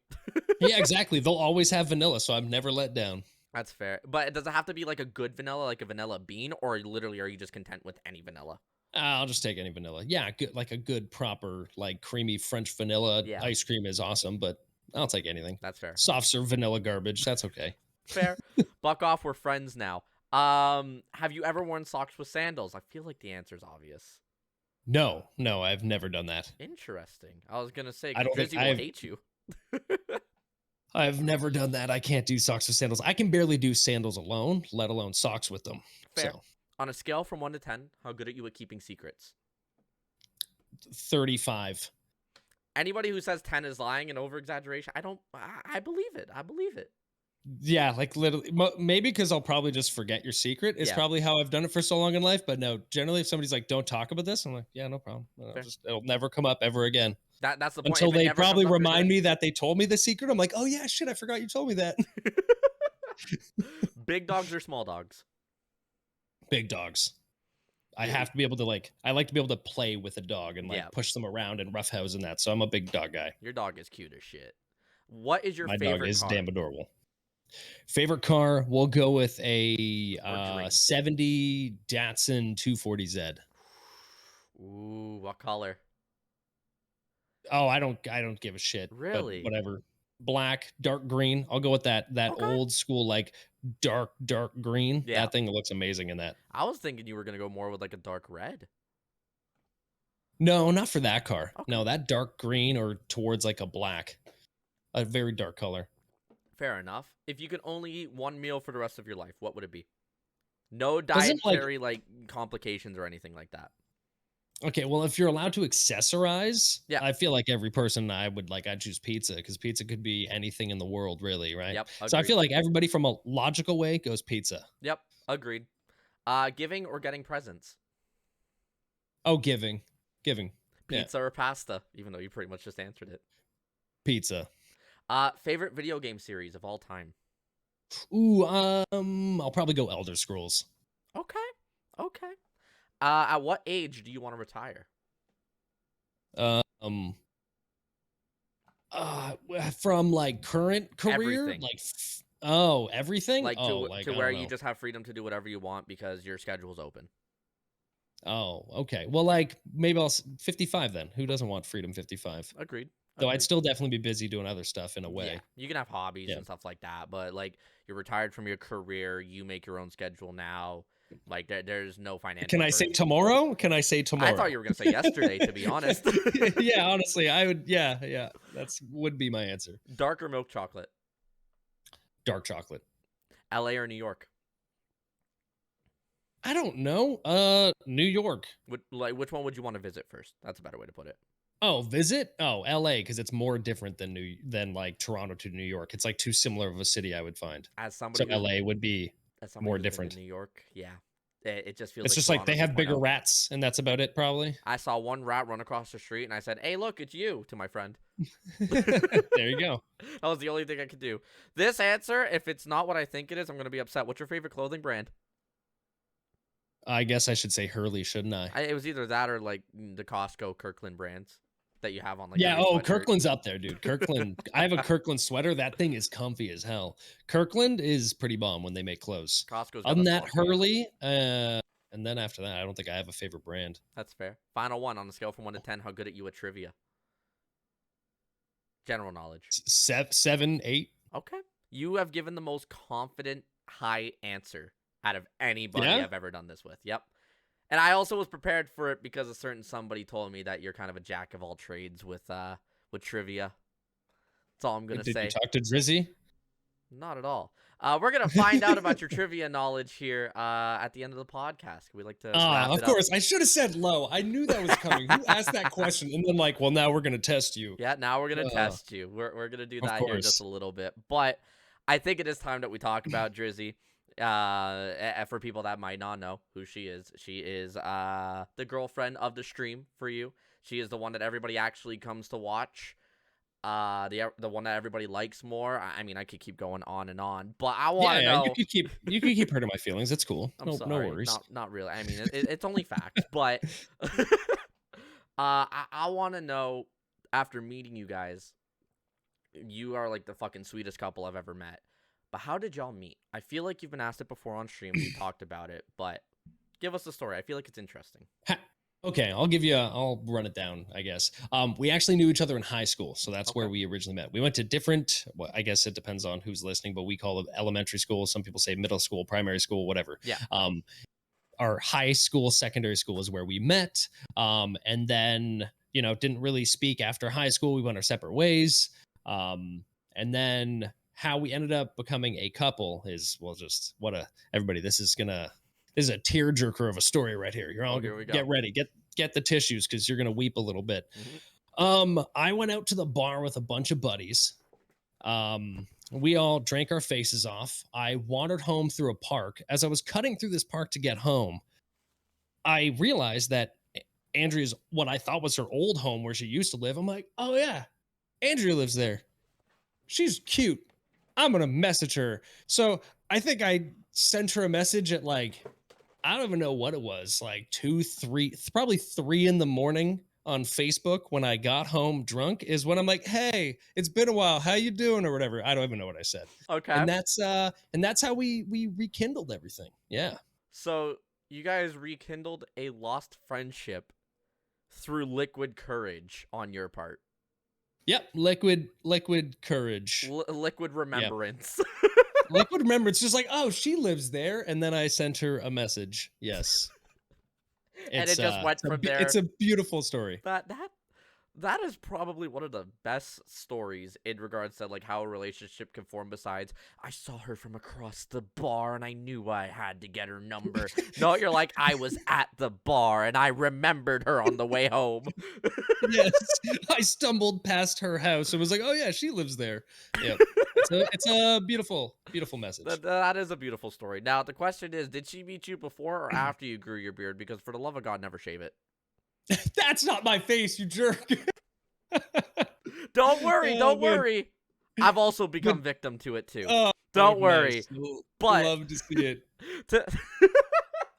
Yeah, exactly. They'll always have vanilla, so I'm never let down. That's fair. But does it have to be like a good vanilla, like a vanilla bean, or literally are you just content with any vanilla? I'll just take any vanilla. Yeah, good, like a good, proper, like creamy French vanilla ice cream is awesome, but I'll take anything. That's fair. Soft serve vanilla garbage. That's okay. Fair. Buck off. We're friends now. Have you ever worn socks with sandals? I feel like the answer is obvious. No, I've never done that. Interesting. I was gonna say, I don't Drizzy will hate you. I've never done that. I can't do socks with sandals. I can barely do sandals alone, let alone socks with them. Fair. So. On a scale from 1 to 10, how good are you at keeping secrets? 35. Anybody who says 10 is lying and over-exaggeration, I believe it. I believe it. Yeah, like literally, maybe because I'll probably just forget your secret. It's probably how I've done it for so long in life. But no, generally, if somebody's like, don't talk about this, I'm like, yeah, no problem. It'll never come up ever again. That's the point. Until they probably remind me that they told me the secret. I'm like, oh yeah, shit, I forgot you told me that. Big dogs or small dogs? Big dogs. I have to be able to I like to be able to play with a dog and push them around and roughhouse and that. So I'm a big dog guy. Your dog is cute as shit. What is your favorite car? My dog is damn adorable. Favorite car, we'll go with a 70 Datsun 240Z. Ooh, what color? Oh, I don't give a shit. Really? Whatever. Black, dark green. I'll go with that old school dark green. That thing looks amazing in that. I was thinking you were gonna go more with like a dark red. No, not for that car. Okay. No, that dark green or towards like a black, a very dark color. Fair enough. If you could only eat one meal for the rest of your life, what would it be? No Doesn't like dietary like complications or anything like that. okay, well, if you're allowed to accessorize, Yeah. I feel like every person I'd choose pizza because pizza could be anything in the world, really, right? Yep. So I Agreed. feel like everybody from a logical way goes pizza. Yep. Agreed. Giving or getting presents? Oh, giving, yeah, Pizza or pasta? Even though you pretty much just answered it. pizza. Favorite video game series of all time? Ooh, I'll probably go Elder Scrolls. Okay. Okay. At what age do you want to retire? Um, from like current career, Everything. like, oh, everything. Like Oh, to like to I where don't you know. just have freedom to do whatever you want because your schedule's open. Oh, okay. Well, like maybe 55 then. Who doesn't want freedom 55? Agreed. Though I'd Agreed. still definitely be busy doing other stuff in a Yeah, way. you can have hobbies Yeah. and stuff like that, but like you're retired from your career, you make your own schedule now. Like there's no financial Can I say burden. tomorrow? Can I say I thought tomorrow? you were gonna say yesterday, to be honest. Yeah, honestly, I would. Yeah, yeah. That's would be my answer. Dark or milk chocolate? Dark chocolate. LA or New York? I don't know. New York. Which one would you want to visit first? That's a better way to put it. Oh, visit? Oh, LA, because it's more different than like Toronto to New York. It's like too similar of a city, I would find. As So somebody who's LA would be as somebody more who's been different. to New York, yeah, it just feels It's like just like Toronto they have 2.0. bigger rats, and that's about it, probably. I saw one rat run across the street, and I said, "Hey, look, it's you," to my friend. There you go. That was the only thing I could do. This answer, if it's not what I think it is, I'm gonna be upset. What's your favorite clothing brand? I guess I should say Hurley, shouldn't I? It was either that or like the Costco Kirkland brands that you have on like Yeah, every oh, sweatshirt. Kirkland's up there, dude. Kirkland. I have a Kirkland sweater. That thing is comfy as hell. Kirkland is pretty bomb when they make clothes. Costco's got Other than a that, spot for you. Hurley, and then after that, I don't think I have a favorite brand. That's fair. Final one on the scale from 1 to 10. How good at you at trivia? General knowledge. 7, 8. Okay. You have given the most confident high answer out of anybody Yeah? I've ever done this with. Yep. And I also was prepared for it because a certain somebody told me that you're kind of a jack of all trades with trivia. That's all I'm gonna Did say. you talk to Drizzy? Not at all. We're gonna find out about your trivia knowledge here at the end of the podcast. We like to wrap Of it up. course. I should have said low. I knew that was coming. Who asked that question? And then like, well, now we're gonna test you. Yeah, now we're gonna test you. We're gonna do Of that here in just course. a little bit, but I think it is time that we talk about Drizzy. For people that might not know who she is the girlfriend of the stream for you. She is the one that everybody actually comes to watch. The one that everybody likes more. I mean, I could keep going on and on, but I want to know. You could keep hurting my feelings. It's cool. I'm No sorry, worries. not really. I mean, it's only facts, but I want to know after meeting you guys. You are like the fucking sweetest couple I've ever met. But how did y'all meet? I feel like you've been asked it before on stream. We talked about it, but give us the story. I feel like it's interesting. Okay, I'll run it down, I guess. We actually knew each other in high school, so that's where Okay. we originally met. We went to different, well, I guess it depends on who's listening, but we call it elementary school. Some people say middle school, primary school, whatever. Yeah. Our high school, secondary school is where we met. And then, didn't really speak after high school. We went our separate ways. And then how we ended up becoming a couple is, well, just everybody, this is a tearjerker of a story right here. You're all here we go. Get ready, get the tissues because you're gonna weep a little bit. Mhm. I went out to the bar with a bunch of buddies. We all drank our faces off. I wandered home through a park. As I was cutting through this park to get home, I realized that Andrea's what I thought was her old home where she used to live. I'm like, oh yeah, Andrea lives there. She's cute. I'm gonna message her. So I think I sent her a message at like, I don't even know what it was, like 2, 3, probably 3 in the morning on Facebook when I got home drunk is when I'm like, hey, it's been a while. How you doing? Or whatever. I don't even know what I said. Okay. And that's how we rekindled everything. Yeah. So you guys rekindled a lost friendship through liquid courage on your part. Yep. Liquid courage. Liquid remembrance. Liquid remembrance. Just like, oh, she lives there. And then I sent her a message. Yes. And it just went from It's there. a beautiful story. That is probably one of the best stories in regards to like how a relationship can form. Besides, I saw her from across the bar and I knew I had to get her number. No, you're like, I was at the bar and I remembered her on the way home. Yes, I stumbled past her house and was like, "Oh yeah, she lives there." Yep. It's a beautiful, beautiful message. That is a beautiful story. Now the question is, did she meet you before or after you grew your beard? Because for the love of God, never shave it. That's not my face, you jerk. Don't worry, Oh don't man. worry. I've also But become victim to it too. oh, Don't worry. nice. But Love to see it. to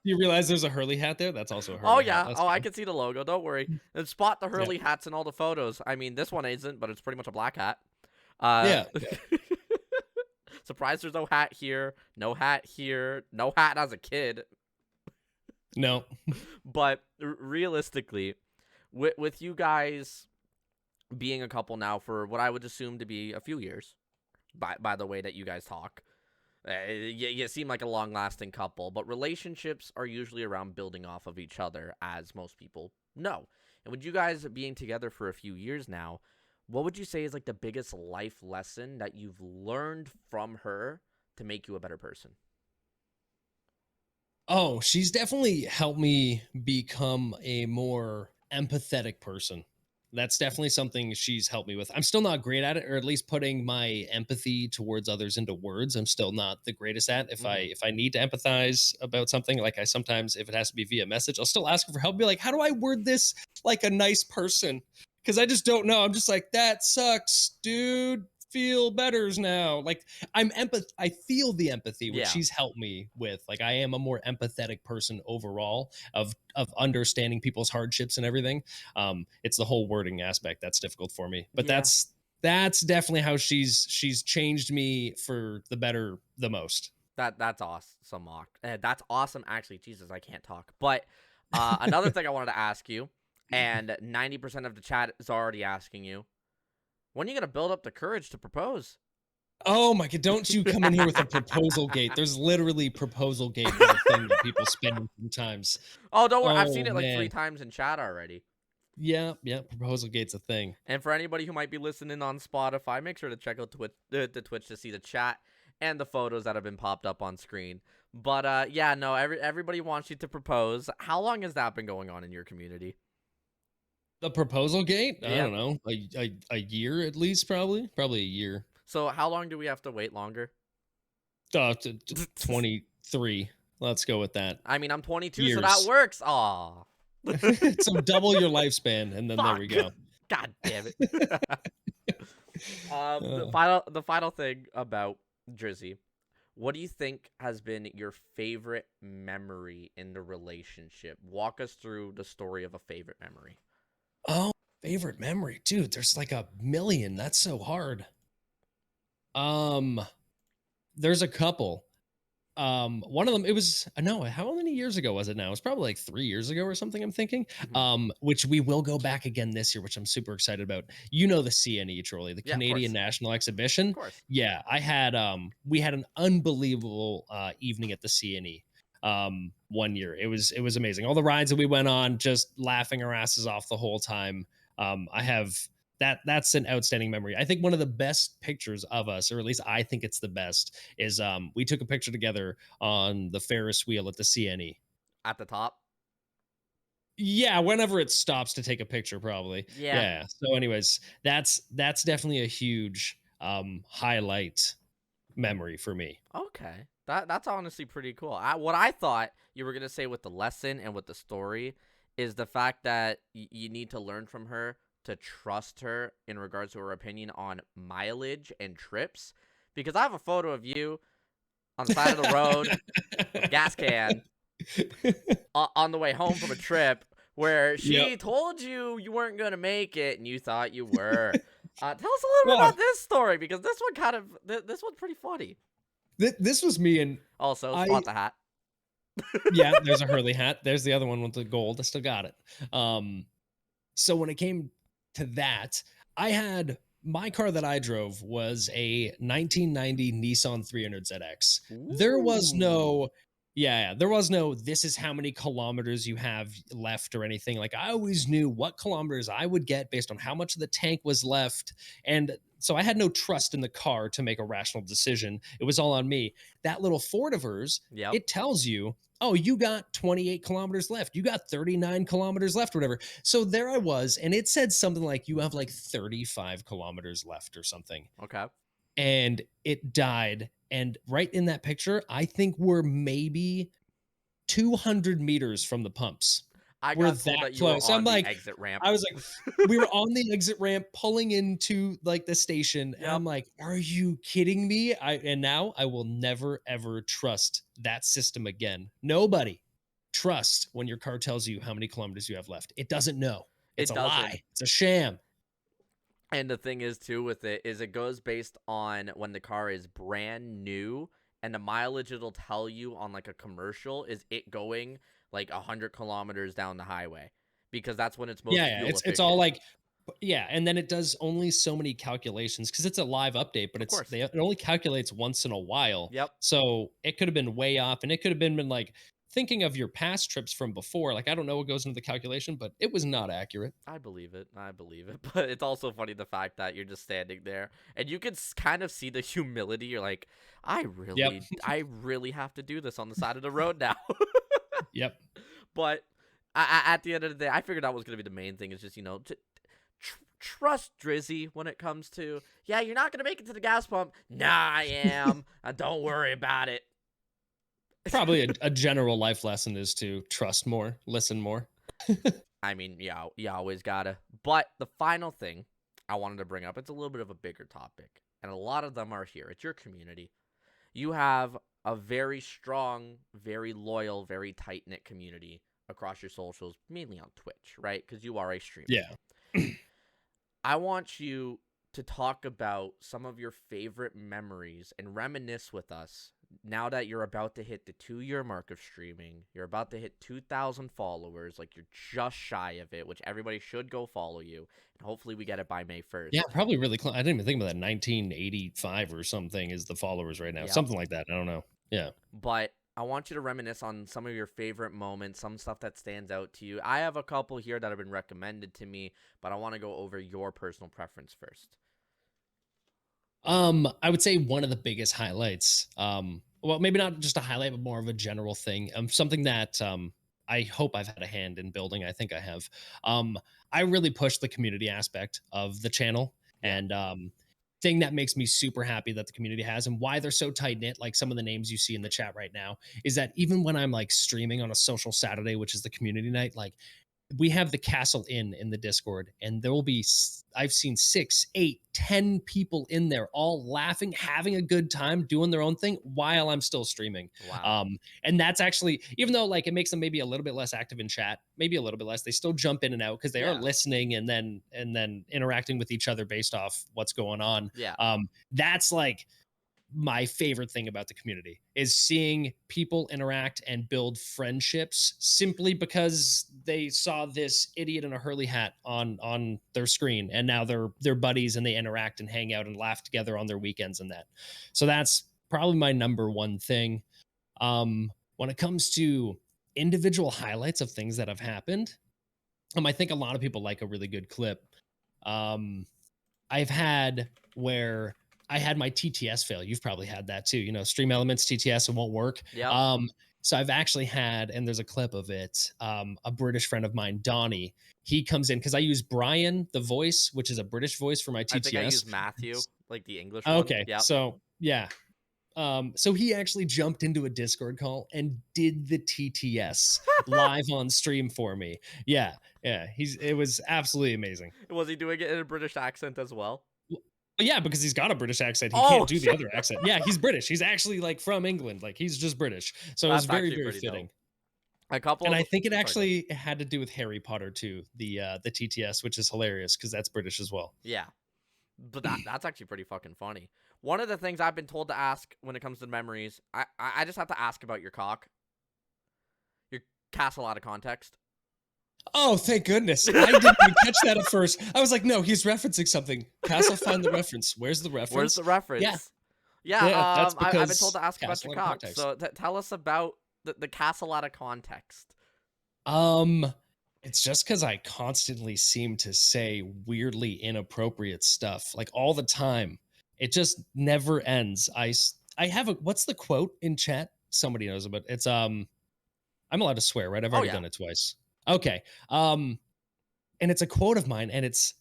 You realize there's a Hurley hat there? That's also a Oh Hurley hat. yeah. Let's Oh, I go. can see the logo. Don't worry. And spot the Yeah. Hurley hats in all the photos. I mean, this one isn't, but it's pretty much a black hat. Uh, Yeah. Yeah. surprised there's no hat here. No hat here. No hat as a kid. No. But realistically, with you guys being a couple now for what I would assume to be a few years, by the way that you guys talk, you seem like a long-lasting couple. But relationships are usually around building off of each other, as most people know. And with you guys being together for a few years now, what would you say is like the biggest life lesson that you've learned from her to make you a better person? Oh, she's definitely helped me become a more empathetic person. That's definitely something she's helped me with. I'm still not great at it, or at least putting my empathy towards others into words. I'm still not the greatest at. Hmm. If I need to empathize about something, like I sometimes, if it has to be via message, I'll still ask her for help. Be like, how do I word this like a nice person? Because I just don't know. I'm just like, that sucks, dude. Feel betters now. Like I feel the empathy, which Yeah. she's helped me with. Like I am a more empathetic person overall of understanding people's hardships and everything. It's the whole wording aspect that's difficult for me. But Yeah. that's definitely how she's changed me for the better the most. That's awesome, Mock. That's awesome. Actually, Jesus, I can't talk. But another thing I wanted to ask you, and 90% of the chat is already asking you, when are you gonna build up the courage to propose? Oh my god, don't you come in here with a proposal gate. There's literally proposal gate is a thing that people spin sometimes. Oh, don't worry. I've Oh seen it like 3 man. times in chat already. Yeah, yeah, proposal gate's a thing. And for anybody who might be listening on Spotify, make sure to check out the Twitch to see the chat and the photos that have been popped up on screen. But yeah, no, everybody wants you to propose. How long has that been going on in your community? The proposal gate? I Yeah. don't know. A year at least, probably a year. So how long do we have to wait longer? 23. Let's go with that. I mean, I'm 22, so that Years. works. Aw. So double your lifespan, and then there we Fuck. go. God damn it. The Uh, final thing about Drizzy. What do you think has been your favorite memory in the relationship? Walk us through the story of a favorite memory. oh, favorite memory, dude. There's like a million. That's so hard. Um, there's a couple. One of them, it was no, how many years ago was it now? It's probably like 3 years ago or something, I'm thinking. Mhm. Which we will go back again this year, which I'm super excited about. You know the CNE trolley, the Yeah, of Canadian course. National Of Exhibition. course. Yeah, I had we had an unbelievable evening at the CNE one year. It was amazing. All the rides that we went on, just laughing our asses off the whole time. I have that's an outstanding memory. I think one of the best pictures of us, or at least I think it's the best, is we took a picture together on the Ferris wheel at the CNE. At the top. Yeah, whenever it stops to take a picture, probably. Yeah. Yeah. So, anyways, that's definitely a huge highlight memory for me. Okay. That's honestly pretty cool. What I thought you were gonna say with the lesson and with the story is the fact that you need to learn from her to trust her in regards to her opinion on mileage and trips. Because I have a photo of you on the side of the road with a gas can on the way home from a trip where Yep. she told you you weren't gonna make it and you thought you were. Tell us a little bit Well, about this story because this one kind of this one's pretty funny. this was me, and Also, I spot the hat. yeah, there's a Hurley hat. There's the other one with the gold. I still got it. So when it came to that, I had my car that I drove was a 1990 Nissan 300ZX. There was Ooh. no Yeah, there was no, this is how many kilometers you have left or anything. Like, I always knew what kilometers I would get based on how much of the tank was left. And so I had no trust in the car to make a rational decision. It was all on me. That little Ford of hers, Yep. it tells you, oh, you got 28 kilometers left. You got 39 kilometers left, whatever. So there I was. And it said something like, you have like 35 kilometers left or something. Okay. And it died. And right in that picture, I think we're maybe 200 meters from the pumps. I We're got told that that you were close. I'm on the like, exit ramp. I was like, we were on the exit ramp pulling into like the station. And Yep. I'm like, are you kidding me? And now I will never, ever trust that system again. Nobody trust when your car tells you how many kilometers you have left. It doesn't know. It's It a doesn't. lie. It's a sham. And the thing is too with it is it goes based on when the car is brand new, and the mileage it'll tell you on like a commercial is it going like 100 kilometers down the highway, because that's when it's most Yeah, fuel it's all efficient. like, yeah, and then it does only so many calculations because it's a live update, but Of course. it only calculates once in a while. Yep. So it could have been way off, and it could have been like thinking of your past trips from before. Like, I don't know what goes into the calculation, but it was not accurate. I believe it. But it's also funny the fact that you're just standing there and you can kind of see the humility. You're like, I really have to do this on the side of the road now. Yep. But at the end of the day, I figured that was going to be the main thing, is just, to trust Drizzy when it comes to, yeah, you're not going to make it to the gas pump. Nah, I am. Don't worry about it. Probably a general life lesson is to trust more, listen more. I mean, yeah, you always gotta. But the final thing I wanted to bring up, it's a little bit of a bigger topic, and a lot of them are here. It's your community. You have a very strong, very loyal, very tight-knit community across your socials, mainly on Twitch, right? Because you are a streamer. Yeah. I want you to talk about some of your favorite memories and reminisce with us now that you're about to hit the 2-year mark of streaming. You're about to hit 2,000 followers. Like, you're just shy of it, which everybody should go follow you. And hopefully we get it by May 1st. Yeah, probably really close. I didn't even think about that. 1985 or something is the followers right now. Yep. Something like that. I don't know. Yeah. But I want you to reminisce on some of your favorite moments, some stuff that stands out to you. I have a couple here that have been recommended to me, but I want to go over your personal preference first. I would say one of the biggest highlights, well, maybe not just a highlight, but more of a general thing, something that I hope I've had a hand in building. I think I have. I really push the community aspect of the channel, and thing that makes me super happy that the community has, and why they're so tight knit, like some of the names you see in the chat right now, is that even when I'm like streaming on a social Saturday, which is the community night, like, we have the Castle Inn in the Discord, and there will be, I've seen 6, 8, 10 people in there all laughing, having a good time, doing their own thing while I'm still streaming. Wow. And that's actually, even though like it makes them maybe a little bit less active in chat, maybe a little bit less, they still jump in and out because they are listening and then interacting with each other based off what's going on. Yeah. That's like my favorite thing about the community, is seeing people interact and build friendships simply because they saw this idiot in a Hurley hat on their screen, and now they're buddies and they interact and hang out and laugh together on their weekends and that. So that's probably my number one thing. When it comes to individual highlights of things that have happened, I think a lot of people like a really good clip. I've had where I had my TTS fail. You've probably had that too. Stream Elements TTS, it won't work. Yeah. So I've actually had, and there's a clip of it, a British friend of mine, Donnie, he comes in because I use Brian, the voice, which is a British voice for my TTS. I think I use Matthew, like the English one. Okay. Yep. So yeah. So he actually jumped into a Discord call and did the TTS live on stream for me. Yeah. It was absolutely amazing. Was he doing it in a British accent as well? Yeah, because he's got a British accent. He can't do the other accent. Yeah, he's British. He's actually like from England. Like, he's just British. So it was very, very fitting. And I think it actually had to do with Harry Potter too, the TTS, which is hilarious because that's British as well. Yeah. But that's actually pretty fucking funny. One of the things I've been told to ask when it comes to memories, I just have to ask about your cock. Your castle out of context. Oh, thank goodness. I didn't even catch that at first. I was like, no, he's referencing something. Castle, find the reference. Where's the reference? Where's the reference? Yeah. I've been told to ask about your cock. So tell us about the castle out of context? Um, it's just because I constantly seem to say weirdly inappropriate stuff, like all the time. It just never ends. I have a what's the quote in chat? Somebody knows about it's I'm allowed to swear, right? I've Oh already yeah. done it twice. Okay. And it's a quote of mine, and it's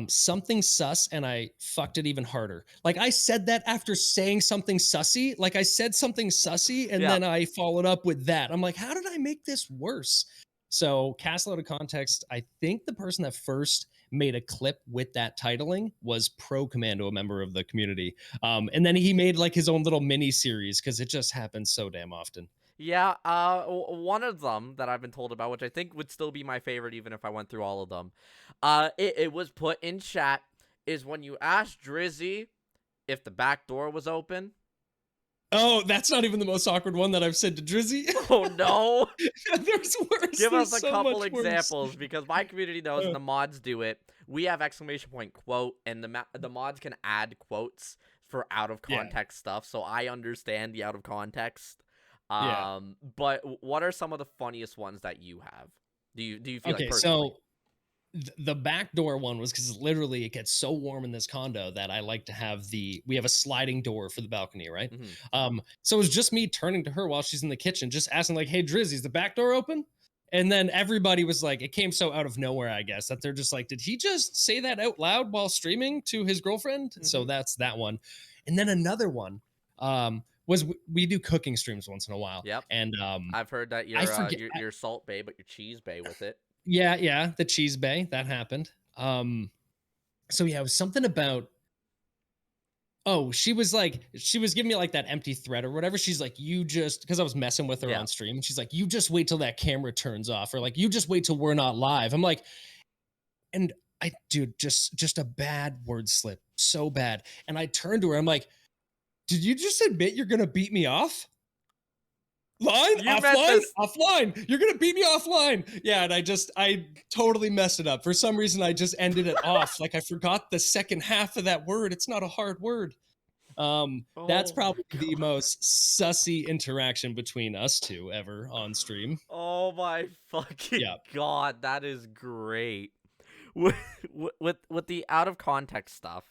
something sus, and I fucked it even harder. Like I said that after saying something sussy. Like I said something sussy, and Yeah. then I followed up with that. I'm like, how did I make this worse? So, Castle out of context. I think the person that first made a clip with that titling was Pro Commando, a member of the community. And then he made like his own little mini series because it just happens so damn often. Yeah, one of them that I've been told about, which I think would still be my favorite even if I went through all of them, it was put in chat, is when you asked Drizzy if the back door was open. Oh, that's not even the most awkward one that I've said to Drizzy. Oh no! There's worse. Give us There's a so couple much worse. examples because my community knows and Uh, the mods do it. We have exclamation point quote, and the mods can add quotes for out of yeah, context stuff, so I understand the out of context. yeah. But what are some of the funniest ones that you have? Do you feel like Okay, personally? so the back door one was because literally it gets so warm in this condo that I like to have we have a sliding door for the balcony, right? Hmm. So it was just me turning to her while she's in the kitchen, just asking like, "Hey, Drizzy, is the back door open?" And then everybody was like, it came so out of nowhere, I guess, that they're just like, "Did he just say that out loud while streaming to his girlfriend?" So Hmm. that's that one. And then another one was we do cooking streams once in a while, Yep. and I've heard that I you're forget. you're Salt Bay, but you're Cheese Bay with it. Yeah, yeah, the cheese bay that happened. So yeah, it was something about. Oh, she was giving me like that empty threat or whatever. She's like, you just because I was messing with her Yeah. on stream. She's like, you just wait till that camera turns off, or like, you just wait till we're not live. I'm like, and I, dude, just a bad word slip, so bad. And I turned to her. I'm like, did you just admit you're gonna beat me off? Line You meant offline, this. offline. You're gonna beat me offline. Yeah, and I totally messed it up. For some reason, I just ended it off. Like I forgot the second half of that word. It's not a hard word. That's Oh my probably the god. most sussy interaction between us two ever on stream. Oh my fucking Yeah. god, that is great. With with the out of context stuff,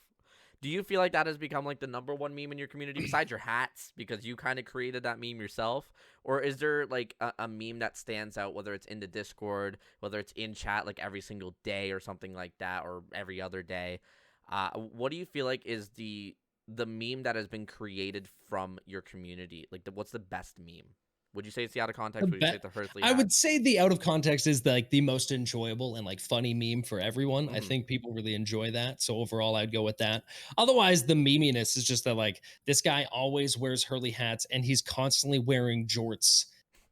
do you feel like that has become like the number one meme in your community besides your hats because you kind of created that meme yourself? Or is there like a meme that stands out, whether it's in the Discord, whether it's in chat like every single day or something like that, or every other day? What do you feel like is the meme that has been created from your community? Like what's the best meme? Would you say it's the out of The context? Would you say bet it's the Hursley I hat? would say the out of context is like the most enjoyable and like funny meme for everyone. I Hmm. think people really enjoy that. So overall, I'd go with that. Otherwise, the meminess is just that like this guy always wears Hurley hats and he's constantly wearing jorts.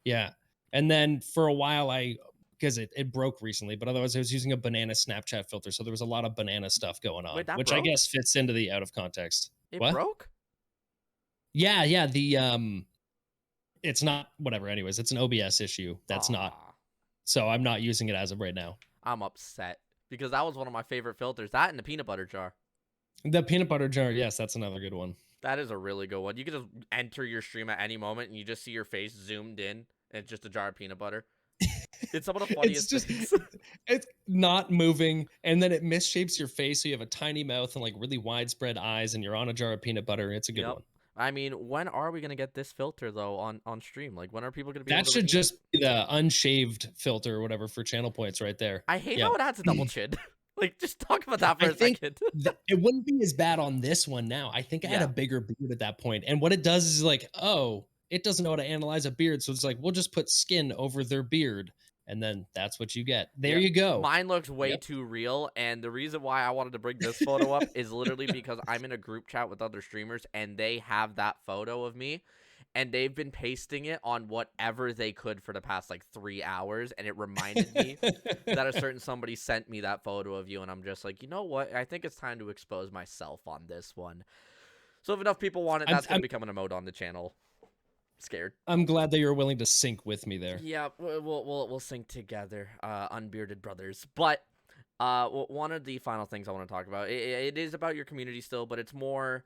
Yeah. And then for a while, I because it broke recently, but otherwise I was using a banana Snapchat filter. So there was a lot of banana stuff going on, Wait, that which I broke? guess fits into the out of context. It What? broke? Yeah, yeah. It's not whatever. Anyways, it's an OBS issue. That's not Aw. so I'm not using it as of right now. I'm upset because that was one of my favorite filters. That and the peanut butter jar. The peanut butter jar, yes, that's another good one. That is a really good one. You can just enter your stream at any moment and you just see your face zoomed in and it's just a jar of peanut butter. It's some of the It's funniest just things. it's not moving, and then it misshapes your face, so you have a tiny mouth and like really widespread eyes, and you're on a jar of peanut butter. It's a good Yep. one. I mean, when are we gonna get this filter though on stream? Like, when are people gonna be able That to should redeem it? just be the unshaved filter or whatever for channel points right there. I hate Yep. how it adds a double chin. Like, just talk about that for I a think second. it wouldn't be as bad on this one now. I think I had a Yeah. bigger beard at that point, and what it does is like, oh, it doesn't know how to analyze a beard, so it's like we'll just put skin over their beard, and then that's what you get. There Yeah, you go. mine looks way Yep. too real, and the reason why I wanted to bring this photo up is literally because I'm in a group chat with other streamers, and they have that photo of me, and they've been pasting it on whatever they could for the past like 3 hours, and it reminded me that a certain somebody sent me that photo of you, and I'm just like, you know what? I think it's time to expose myself on this one. So if enough people want it, I'm, that's gonna I'm become an emote on the channel. Scared. I'm glad that you're willing to sync with me there. Yeah, we'll sing together, unbearded brothers. But one of the final things I want to talk about, it is about your community still, but it's more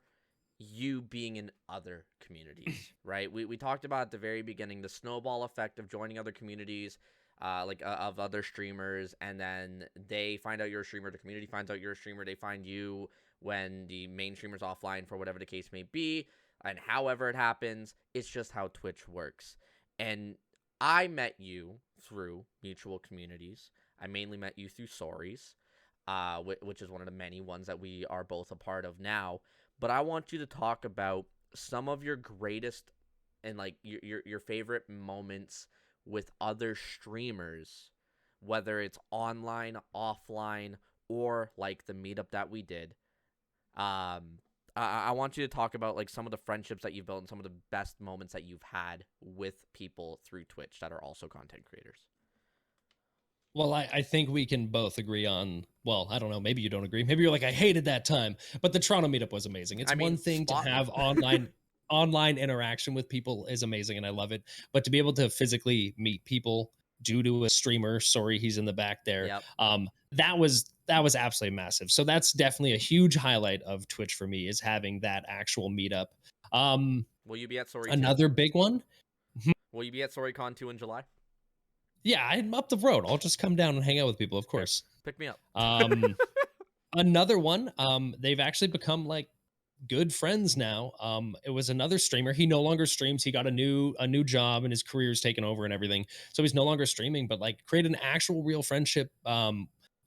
you being in other communities, right? We talked about at the very beginning the snowball effect of joining other communities, of other streamers, and then they find out you're a streamer, the community finds out you're a streamer, they find you when the main streamer's offline for whatever the case may be, and however it happens, it's just how Twitch works. And I met you through mutual communities. I mainly met you through Stories, which is one of the many ones that we are both a part of now. But I want you to talk about some of your greatest and like your favorite moments with other streamers, whether it's online, offline, or like the meetup that we did. I want you to talk about like some of the friendships that you've built and some of the best moments that you've had with people through Twitch that are also content creators. Well, I think we can both agree on, well, I don't know, maybe you don't agree. Maybe you're like, I hated that time. But the Toronto meetup was amazing. It's I mean, one thing to spot me. have online interaction with people is amazing and I love it. But to be able to physically meet people due to a streamer, sorry, he's in the back there. Yep. That was absolutely massive. So that's definitely a huge highlight of Twitch for me is having that actual meetup. Will you be at Sorry 2? Another big one. Will you be at SorryCon 2 in July? Yeah, I'm up the road. I'll just come down and hang out with people, of course. Pick me up. Another one, they've actually become like good friends now. It was another streamer. He no longer streams. He got a new job and his career's taken over and everything. So he's no longer streaming, but like create an actual real friendship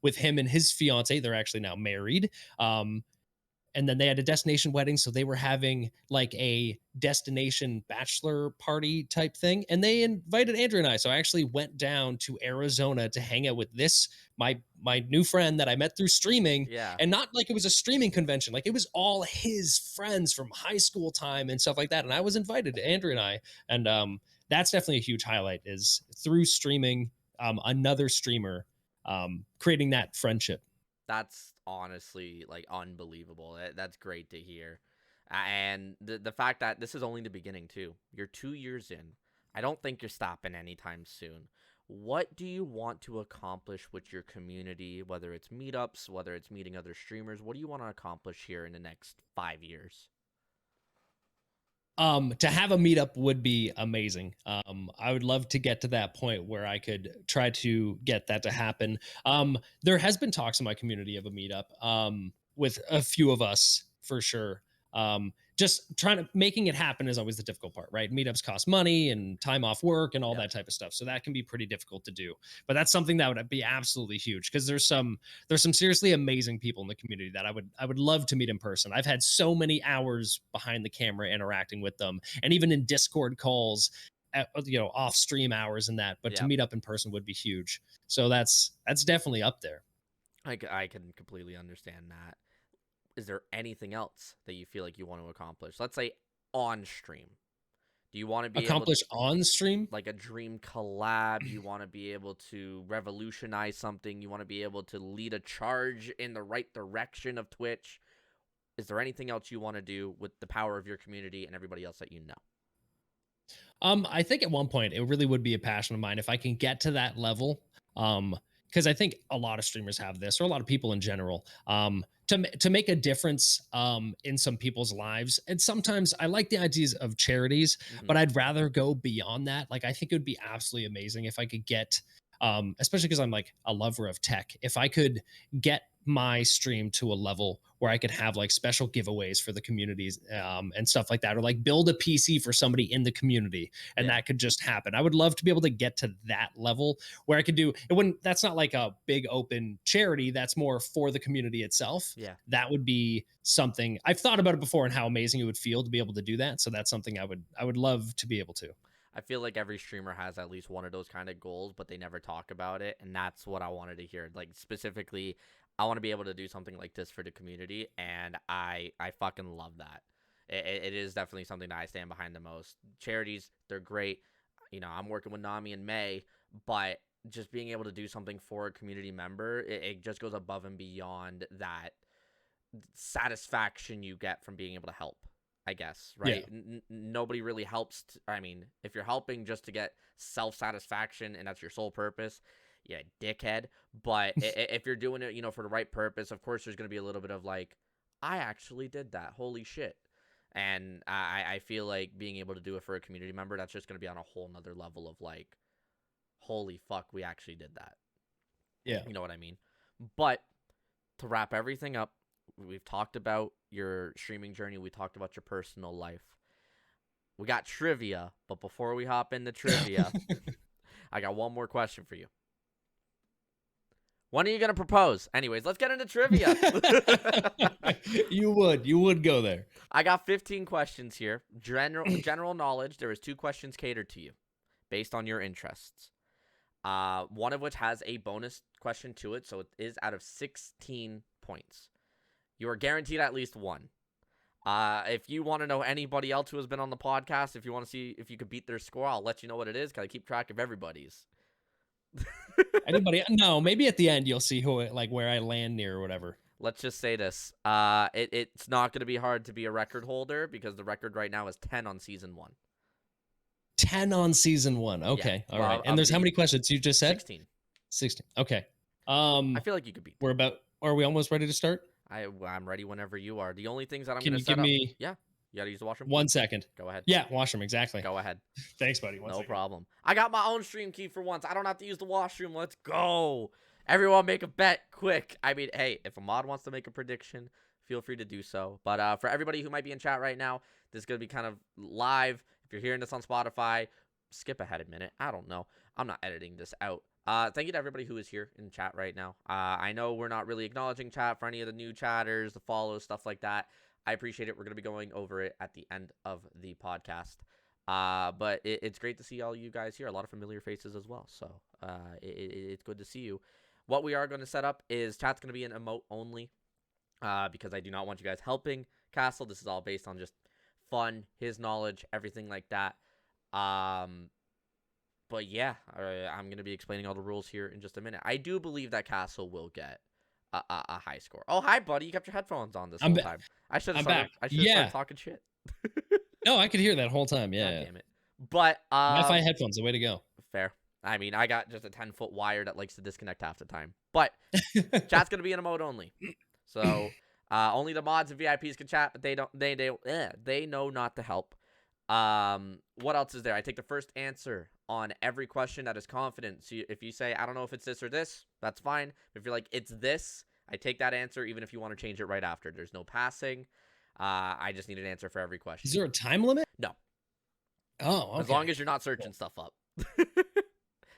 with him and his fiance. They're actually now married. And then they had a destination wedding, so they were having like a destination bachelor party type thing, and they invited Andrew and I. So I actually went down to Arizona to hang out with this my new friend that I met through streaming, Yeah. and not like it was a streaming convention, like it was all his friends from high school time and stuff like that. And I was invited, Andrew and I, and that's definitely a huge highlight is through streaming, another streamer, creating that friendship. That's honestly like unbelievable. That's great to hear. And the fact that this is only the beginning too. You're 2 years in. I don't think you're stopping anytime soon. What do you want to accomplish with your community, whether it's meetups, whether it's meeting other streamers? What do you want to accomplish here in the next 5 years? To have a meetup would be amazing. I would love to get to that point where I could try to get that to happen. There has been talks in my community of a meetup, with a few of us for sure. Just trying to making it happen is always the difficult part, right? Meetups cost money and time off work and all Yeah. that type of stuff. So that can be pretty difficult to do. But that's something that would be absolutely huge because there's some seriously amazing people in the community that I would love to meet in person. I've had so many hours behind the camera interacting with them, and even in Discord calls, off stream hours and that. But to Yeah. meet up in person would be huge. So that's definitely up there. I can completely understand that. Is there anything else that you feel like you want to accomplish? Let's say on stream. Do you want to be Accomplish on stream. like a dream collab? You want to be able to revolutionize something? You want to be able to lead a charge in the right direction of Twitch? Is there anything else you want to do with the power of your community and everybody else that you know? I think at one point it really would be a passion of mine if I can get to that level. Because I think a lot of streamers have this, or a lot of people in general. To make a difference in some people's lives. And sometimes I like the ideas of charities, but I'd rather go beyond that. Like I think it would be absolutely amazing if I could get, especially because I'm like a lover of tech, if I could get my stream to a level where I could have like special giveaways for the communities and stuff like that, or like build a PC for somebody in the community, and Yeah. that could just happen. I would love to be able to get to that level where I could do it. Wouldn't That's not like a big open charity. That's more for the community itself. Yeah. That would be something I've thought about it before and how amazing it would feel to be able to do that. So that's something I would love to be able to. I feel like every streamer has at least one of those kind of goals, but they never talk about it, and that's what I wanted to hear. Like specifically, I want to be able to do something like this for the community, and I fucking love that. It is definitely something that I stand behind the most. Charities, they're great. I'm working with Nami in May, but just being able to do something for a community member, it just goes above and beyond that satisfaction you get from being able to help. I guess, right? Yeah. Nobody really helps. I mean, if you're helping just to get self-satisfaction and that's your sole purpose, yeah, dickhead. But if you're doing it, for the right purpose, of course, there's going to be a little bit of like, I actually did that. Holy shit. And I feel like being able to do it for a community member, that's just going to be on a whole nother level of like, holy fuck, we actually did that. Yeah. You know what I mean? But to wrap everything up, we've talked about your streaming journey. We talked about your personal life. We got trivia. But before we hop into trivia, I got one more question for you. When are you going to propose? Anyways, let's get into trivia. You would go there. I got 15 questions here. General knowledge. There is 2 questions catered to you based on your interests. One of which has a bonus question to it, so it is out of 16 points. You are guaranteed at least one. If you want to know anybody else who has been on the podcast, if you want to see if you could beat their score, I'll let you know what it is, because I keep track of everybody's. Anybody? No, maybe at the end you'll see who where I land near or whatever. Let's just say this. It's not going to be hard to be a record holder, because the record right now is 10 on season 1. 10 on season 1. Okay. Yeah, All right. And there's how many questions you just said? 16. 16. Okay. I feel like you could beat that. Are we almost ready to start? I'm ready whenever you are. The only things that I'm Can going you to set give up. me Yeah. You got to use the washroom? 1 second. Go ahead. Yeah, washroom, exactly. Go ahead. Thanks, buddy. One No second. problem. I got my own stream key for once. I don't have to use the washroom. Let's go. Everyone make a bet quick. I mean, hey, if a mod wants to make a prediction, feel free to do so. But for everybody who might be in chat right now, this is going to be kind of live. If you're hearing this on Spotify, skip ahead a minute. I don't know. I'm not editing this out. Thank you to everybody who is here in chat right now. I know we're not really acknowledging chat for any of the new chatters, the follows, stuff like that. I appreciate it. We're going to be going over it at the end of the podcast. But it's great to see all you guys here. A lot of familiar faces as well. So it's good to see you. What we are going to set up is chat's going to be an emote only, because I do not want you guys helping Castle. This is all based on just fun, his knowledge, everything like that. But yeah, I'm going to be explaining all the rules here in just a minute. I do believe that Castle will get a high score. Oh, hi, buddy. You kept your headphones on this whole time. I should have started talking shit. No, I could hear that whole time. Yeah. God damn it. But Wi-Fi headphones, the way to go. Fair. I mean, I got just a 10-foot wire that likes to disconnect half the time. But chat's going to be in a mode only. So only the mods and VIPs can chat, but they know not to help. What else is there? I take the first answer on every question that is confident. So if you say, I don't know if it's this or this, that's fine. If you're like, it's this, I take that answer, even if you want to change it right after. There's no passing. I just need an answer for every question. Is there a time limit? No. Oh, okay. As long as you're not searching stuff up.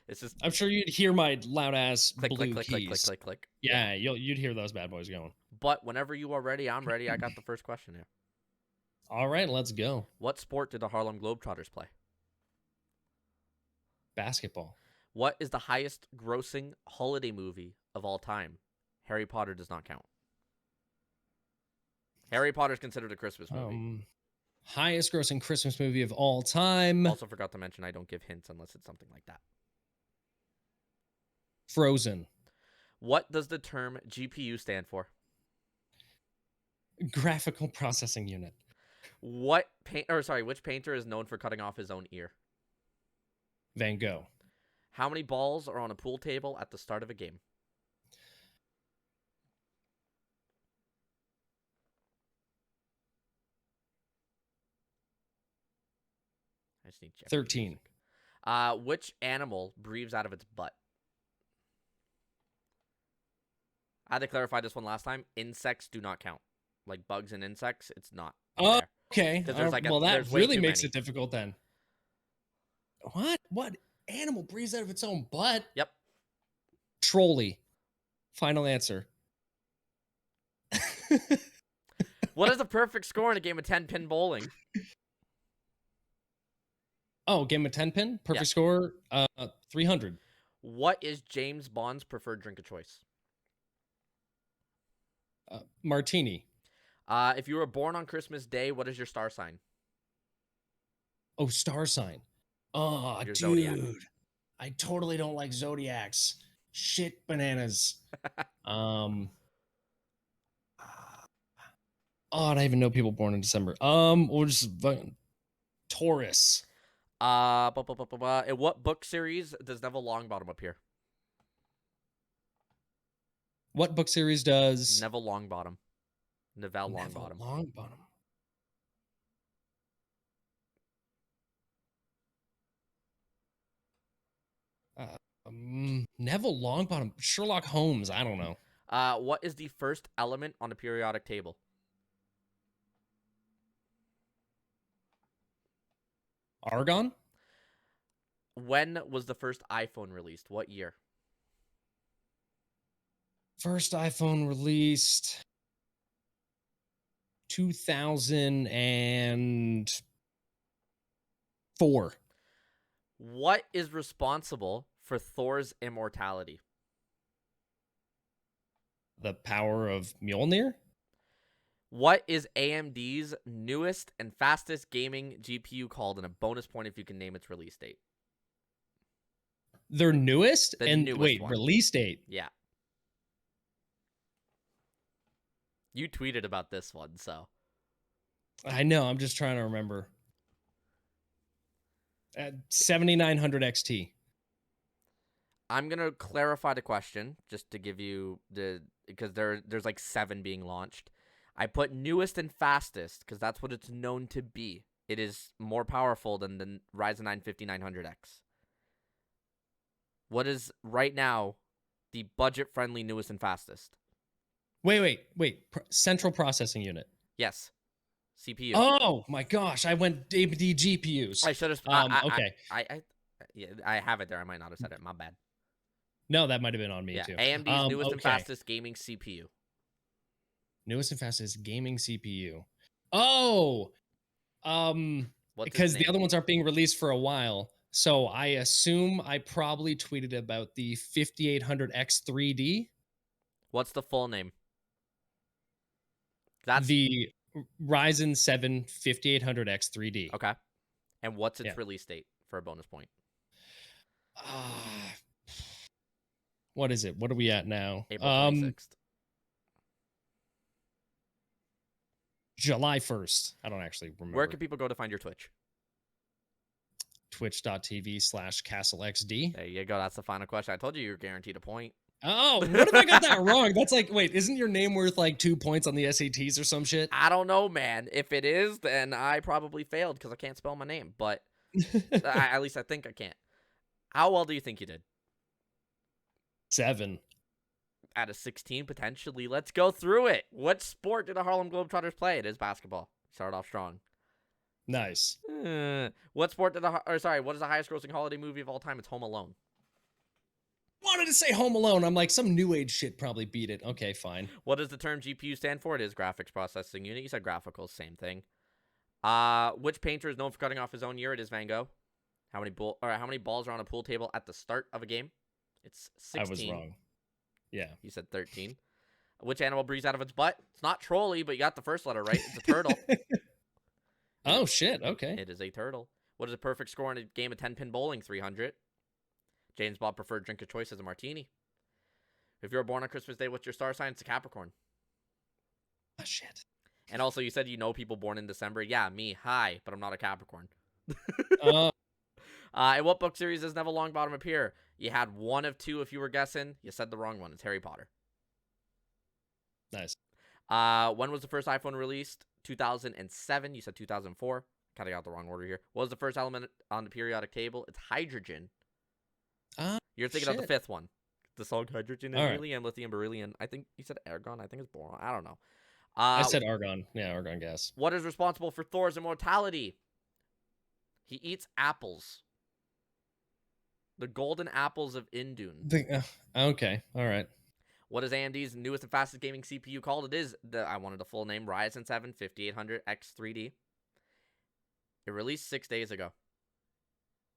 It's just. I'm sure you'd hear my loud ass click, blue click, keys. click, click, click, click. Yeah, you'd hear those bad boys going. But whenever you are ready, I'm ready. I got the first question here. All right, let's go. What sport did the Harlem Globetrotters play? Basketball. What is the highest grossing holiday movie of all time? Harry Potter does not count. Harry Potter is considered a Christmas movie. Highest grossing Christmas movie of all time. Also forgot to mention I don't give hints unless it's something like that. Frozen. What does the term GPU stand for? Graphical Processing Unit. Which painter is known for cutting off his own ear? Van Gogh. How many balls are on a pool table at the start of a game? I just need 13. Which animal breathes out of its butt? I had to clarify this one last time. Insects do not count. Like bugs and insects, it's not. Oh, okay. That really makes it difficult then. What animal breathes out of its own butt? Yep. Trolley. Final answer. What is the perfect score in a game of 10-pin bowling? Oh, game of 10-pin? Perfect score, 300. What is James Bond's preferred drink of choice? Martini. If you were born on Christmas Day, what is your star sign? Oh, star sign. Oh, Your dude. zodiac. I totally don't like zodiacs. Shit bananas. Oh, I don't even know people born in December. We'll just Taurus. In what book series does Neville Longbottom appear? What book series does Neville Longbottom? Neville Longbottom. Longbottom. Neville Longbottom, Sherlock Holmes. I don't know. What is the first element on the periodic table? Argon. When was the first iPhone released? What year? First iPhone released 2004. What is responsible for Thor's immortality? The power of Mjolnir. What is AMD's newest and fastest gaming GPU called? And a bonus point if you can name its release date. Their newest The and newest wait, one. release date. Yeah. You tweeted about this one, so. I know. I'm just trying to remember. 7900 XT. I'm going to clarify the question just to give you because there's like 7 being launched. I put newest and fastest because that's what it's known to be. It is more powerful than the Ryzen 9 5900X. What is right now the budget-friendly newest and fastest? Wait. Central processing unit. Yes. CPU. Oh my gosh, I went AMD GPUs. I should have. Okay. I have it there. I might not have said it. My bad. No, that might have been on me too. AMD's newest and fastest gaming CPU. Newest and fastest gaming CPU. Oh, because the other ones aren't being released for a while. So I assume I probably tweeted about the 5800X 3D. What's the full name? That's the Ryzen 7 5800X 3D. Okay. And what's its release date for a bonus point? What is it? What are we at now? April 26th. July 1st. I don't actually remember. Where can people go to find your Twitch? Twitch.tv/CastleXD. There you go. That's the final question. I told you were guaranteed a point. Oh, what if I got that wrong? That's like, wait, isn't your name worth like 2 points on the SATs or some shit? I don't know, man. If it is, then I probably failed because I can't spell my name. But at least I think I can't. How well do you think you did? 7. Out of 16, potentially. Let's go through it. What sport do the Harlem Globetrotters play? It is basketball. Started off strong. Nice. What sport did what is the highest grossing holiday movie of all time? It's Home Alone. Wanted to say Home Alone. I'm like, some new age shit probably beat it. Okay, fine. What does the term GPU stand for? It is graphics processing unit. You said graphical, same thing. Which painter is known for cutting off his own ear? It is Van Gogh. How many balls are on a pool table at the start of a game? It's 16. I was wrong. Yeah. You said 13. Which animal breathes out of its butt? It's not trolley, but you got the first letter right. It's a turtle. Oh, shit. Okay. It is a turtle. What is a perfect score in a game of 10-pin bowling? 300. James Bond preferred drink of choice as a martini. If you were born on Christmas Day, what's your star sign? It's a Capricorn. Oh, shit. And also, you said you know people born in December. Yeah, me. Hi, but I'm not a Capricorn. In what book series does Neville Longbottom appear? You had one of 2 if you were guessing. You said the wrong one. It's Harry Potter. Nice. When was the first iPhone released? 2007. You said 2004. Kind of got the wrong order here. What was the first element on the periodic table? It's hydrogen. You're thinking of the 5th one. The song hydrogen and helium, lithium, beryllium. I think you said argon. I think it's boron. I don't know. I said argon. Yeah, argon gas. What is responsible for Thor's immortality? He eats apples. The golden apples of Indun. Okay. All right. What is AMD's newest and fastest gaming CPU called? It is I wanted the full name, Ryzen 7 5800X 3D. It released 6 days ago.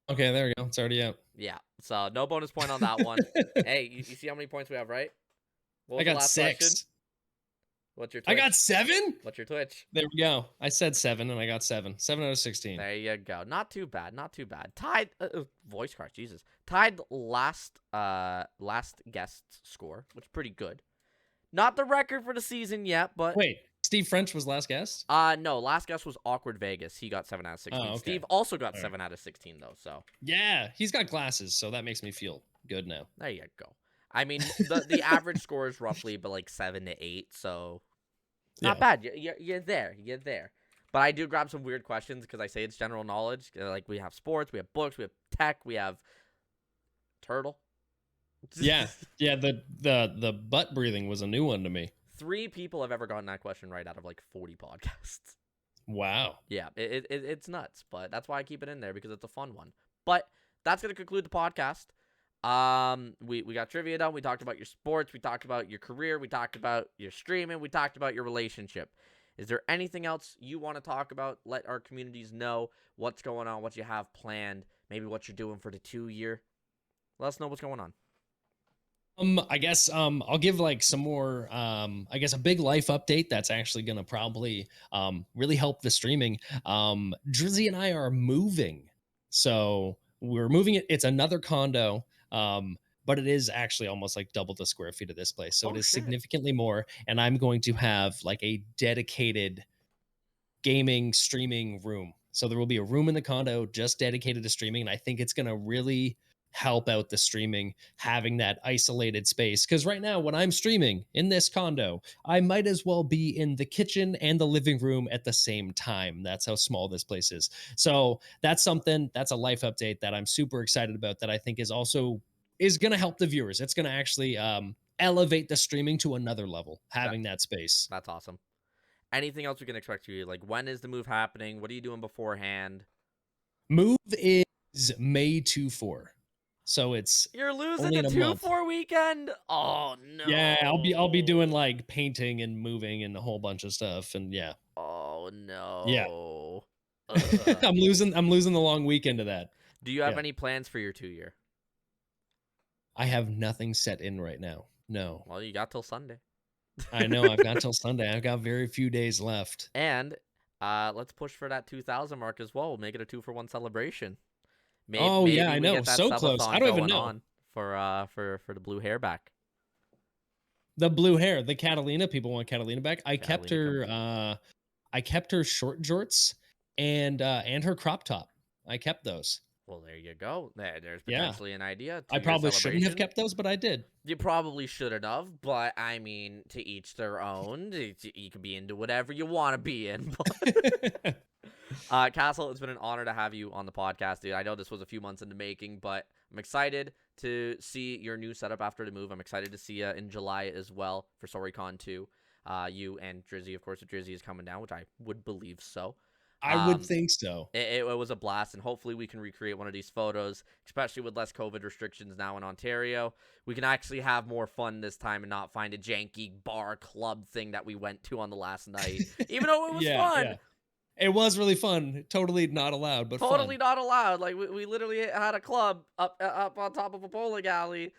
Okay, there we go. It's already out. Yeah, so no bonus point on that one. Hey, you see how many points we have, right? I got 6. Question? What's your Twitch? I got 7? What's your Twitch? There we go. I said 7 and I got 7. 7 out of 16. There you go. Not too bad. Not too bad. Tied voice card, Jesus. Tied last guest score, which is pretty good. Not the record for the season yet, but wait, Steve French was last guest? No, last guest was Awkward Vegas. He got 7 out of 16. Oh, okay. Steve also got 7 out of 16 though, so. Yeah, he's got glasses, so that makes me feel good now. There you go. I mean, the average score is roughly but like 7 to 8, so not bad. You're there. You're there. But I do grab some weird questions because I say it's general knowledge. Like we have sports, we have books, we have tech, we have turtle. Yeah. Yeah. The butt breathing was a new one to me. 3 people have ever gotten that question right out of like 40 podcasts. Wow. Yeah, it's nuts, but that's why I keep it in there because it's a fun one. But that's gonna conclude the podcast. We got trivia done. We talked about your sports. We talked about your career. We talked about your streaming. We talked about your relationship. Is there anything else you want to talk about? Let our communities know what's going on, what you have planned, maybe what you're doing for the 2-year. Let us know what's going on. I guess I'll give like some more I guess a big life update that's actually gonna probably really help the streaming. Drizzy and I are moving. So we're moving it. It's another condo. But it is actually almost like double the square feet of this place. So it Oh is shit. significantly more. And I'm going to have like a dedicated gaming streaming room. So there will be a room in the condo just dedicated to streaming. And I think it's going to really help out the streaming having that isolated space. Because right now, when I'm streaming in this condo, I might as well be in the kitchen and the living room at the same time. That's how small this place is. So that's something, that's a life update that I'm super excited about that I think is also is going to help the viewers. It's going to actually elevate the streaming to another level, That having that space. that's awesome. Anything else we can expect from you? Like, when is the move happening? What are you doing beforehand? Move is May 24. So it's You're losing only the in a month. 2-4 weekend? Oh no. Yeah, I'll be doing like painting and moving and a whole bunch of stuff and yeah. Oh Yeah. no. Ugh. I'm losing the long weekend of that. Do you have Yeah. any plans for your 2-year? I have nothing set in right now. No. Well, you got till Sunday. I know I've got till Sunday. I've got very few days left. And let's push for that 2,000 mark as well. We'll make it a 2-for-1 celebration. Maybe, Oh yeah, maybe I we know. get that So close. I subathon don't even going know. on for the blue hair back. The blue hair, the Catalina people want Catalina back. I kept Catalina her I kept her short jorts and her crop top. I kept those. Well, there you go. There's Yeah. potentially an idea. I 2-year probably shouldn't have celebration. kept those, but I did. You probably shouldn't have, but I mean, to each their own. You could be into whatever you want to be in. Castle, it's been an honor to have you on the podcast, dude. I know this was a few months in the making, but I'm excited to see your new setup after the move. I'm excited to see you in July as well for SorryCon 2. You and Drizzy, of course, if Drizzy is coming down, which I would believe so. I would think so. It was a blast, and hopefully we can recreate one of these photos, especially with less COVID restrictions now in Ontario. We can actually have more fun this time and not find a janky bar club thing that we went to on the last night, even though it was fun. Yeah. It was really fun. Totally not allowed, but Totally fun. not allowed. Like we literally had a club up on top of a bowling alley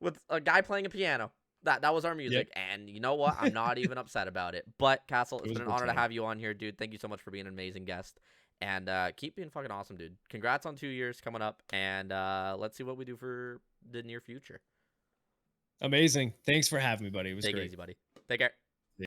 with a guy playing a piano. That was our music, and you know what? I'm not even upset about it. But Castle, It it's was been a an good honor to time. have you on here, dude. Thank you so much for being an amazing guest, and keep being fucking awesome, dude. Congrats on 2 years coming up, and let's see what we do for the near future. Amazing. Thanks for having me, buddy. It was Take it great. easy, buddy. Take care.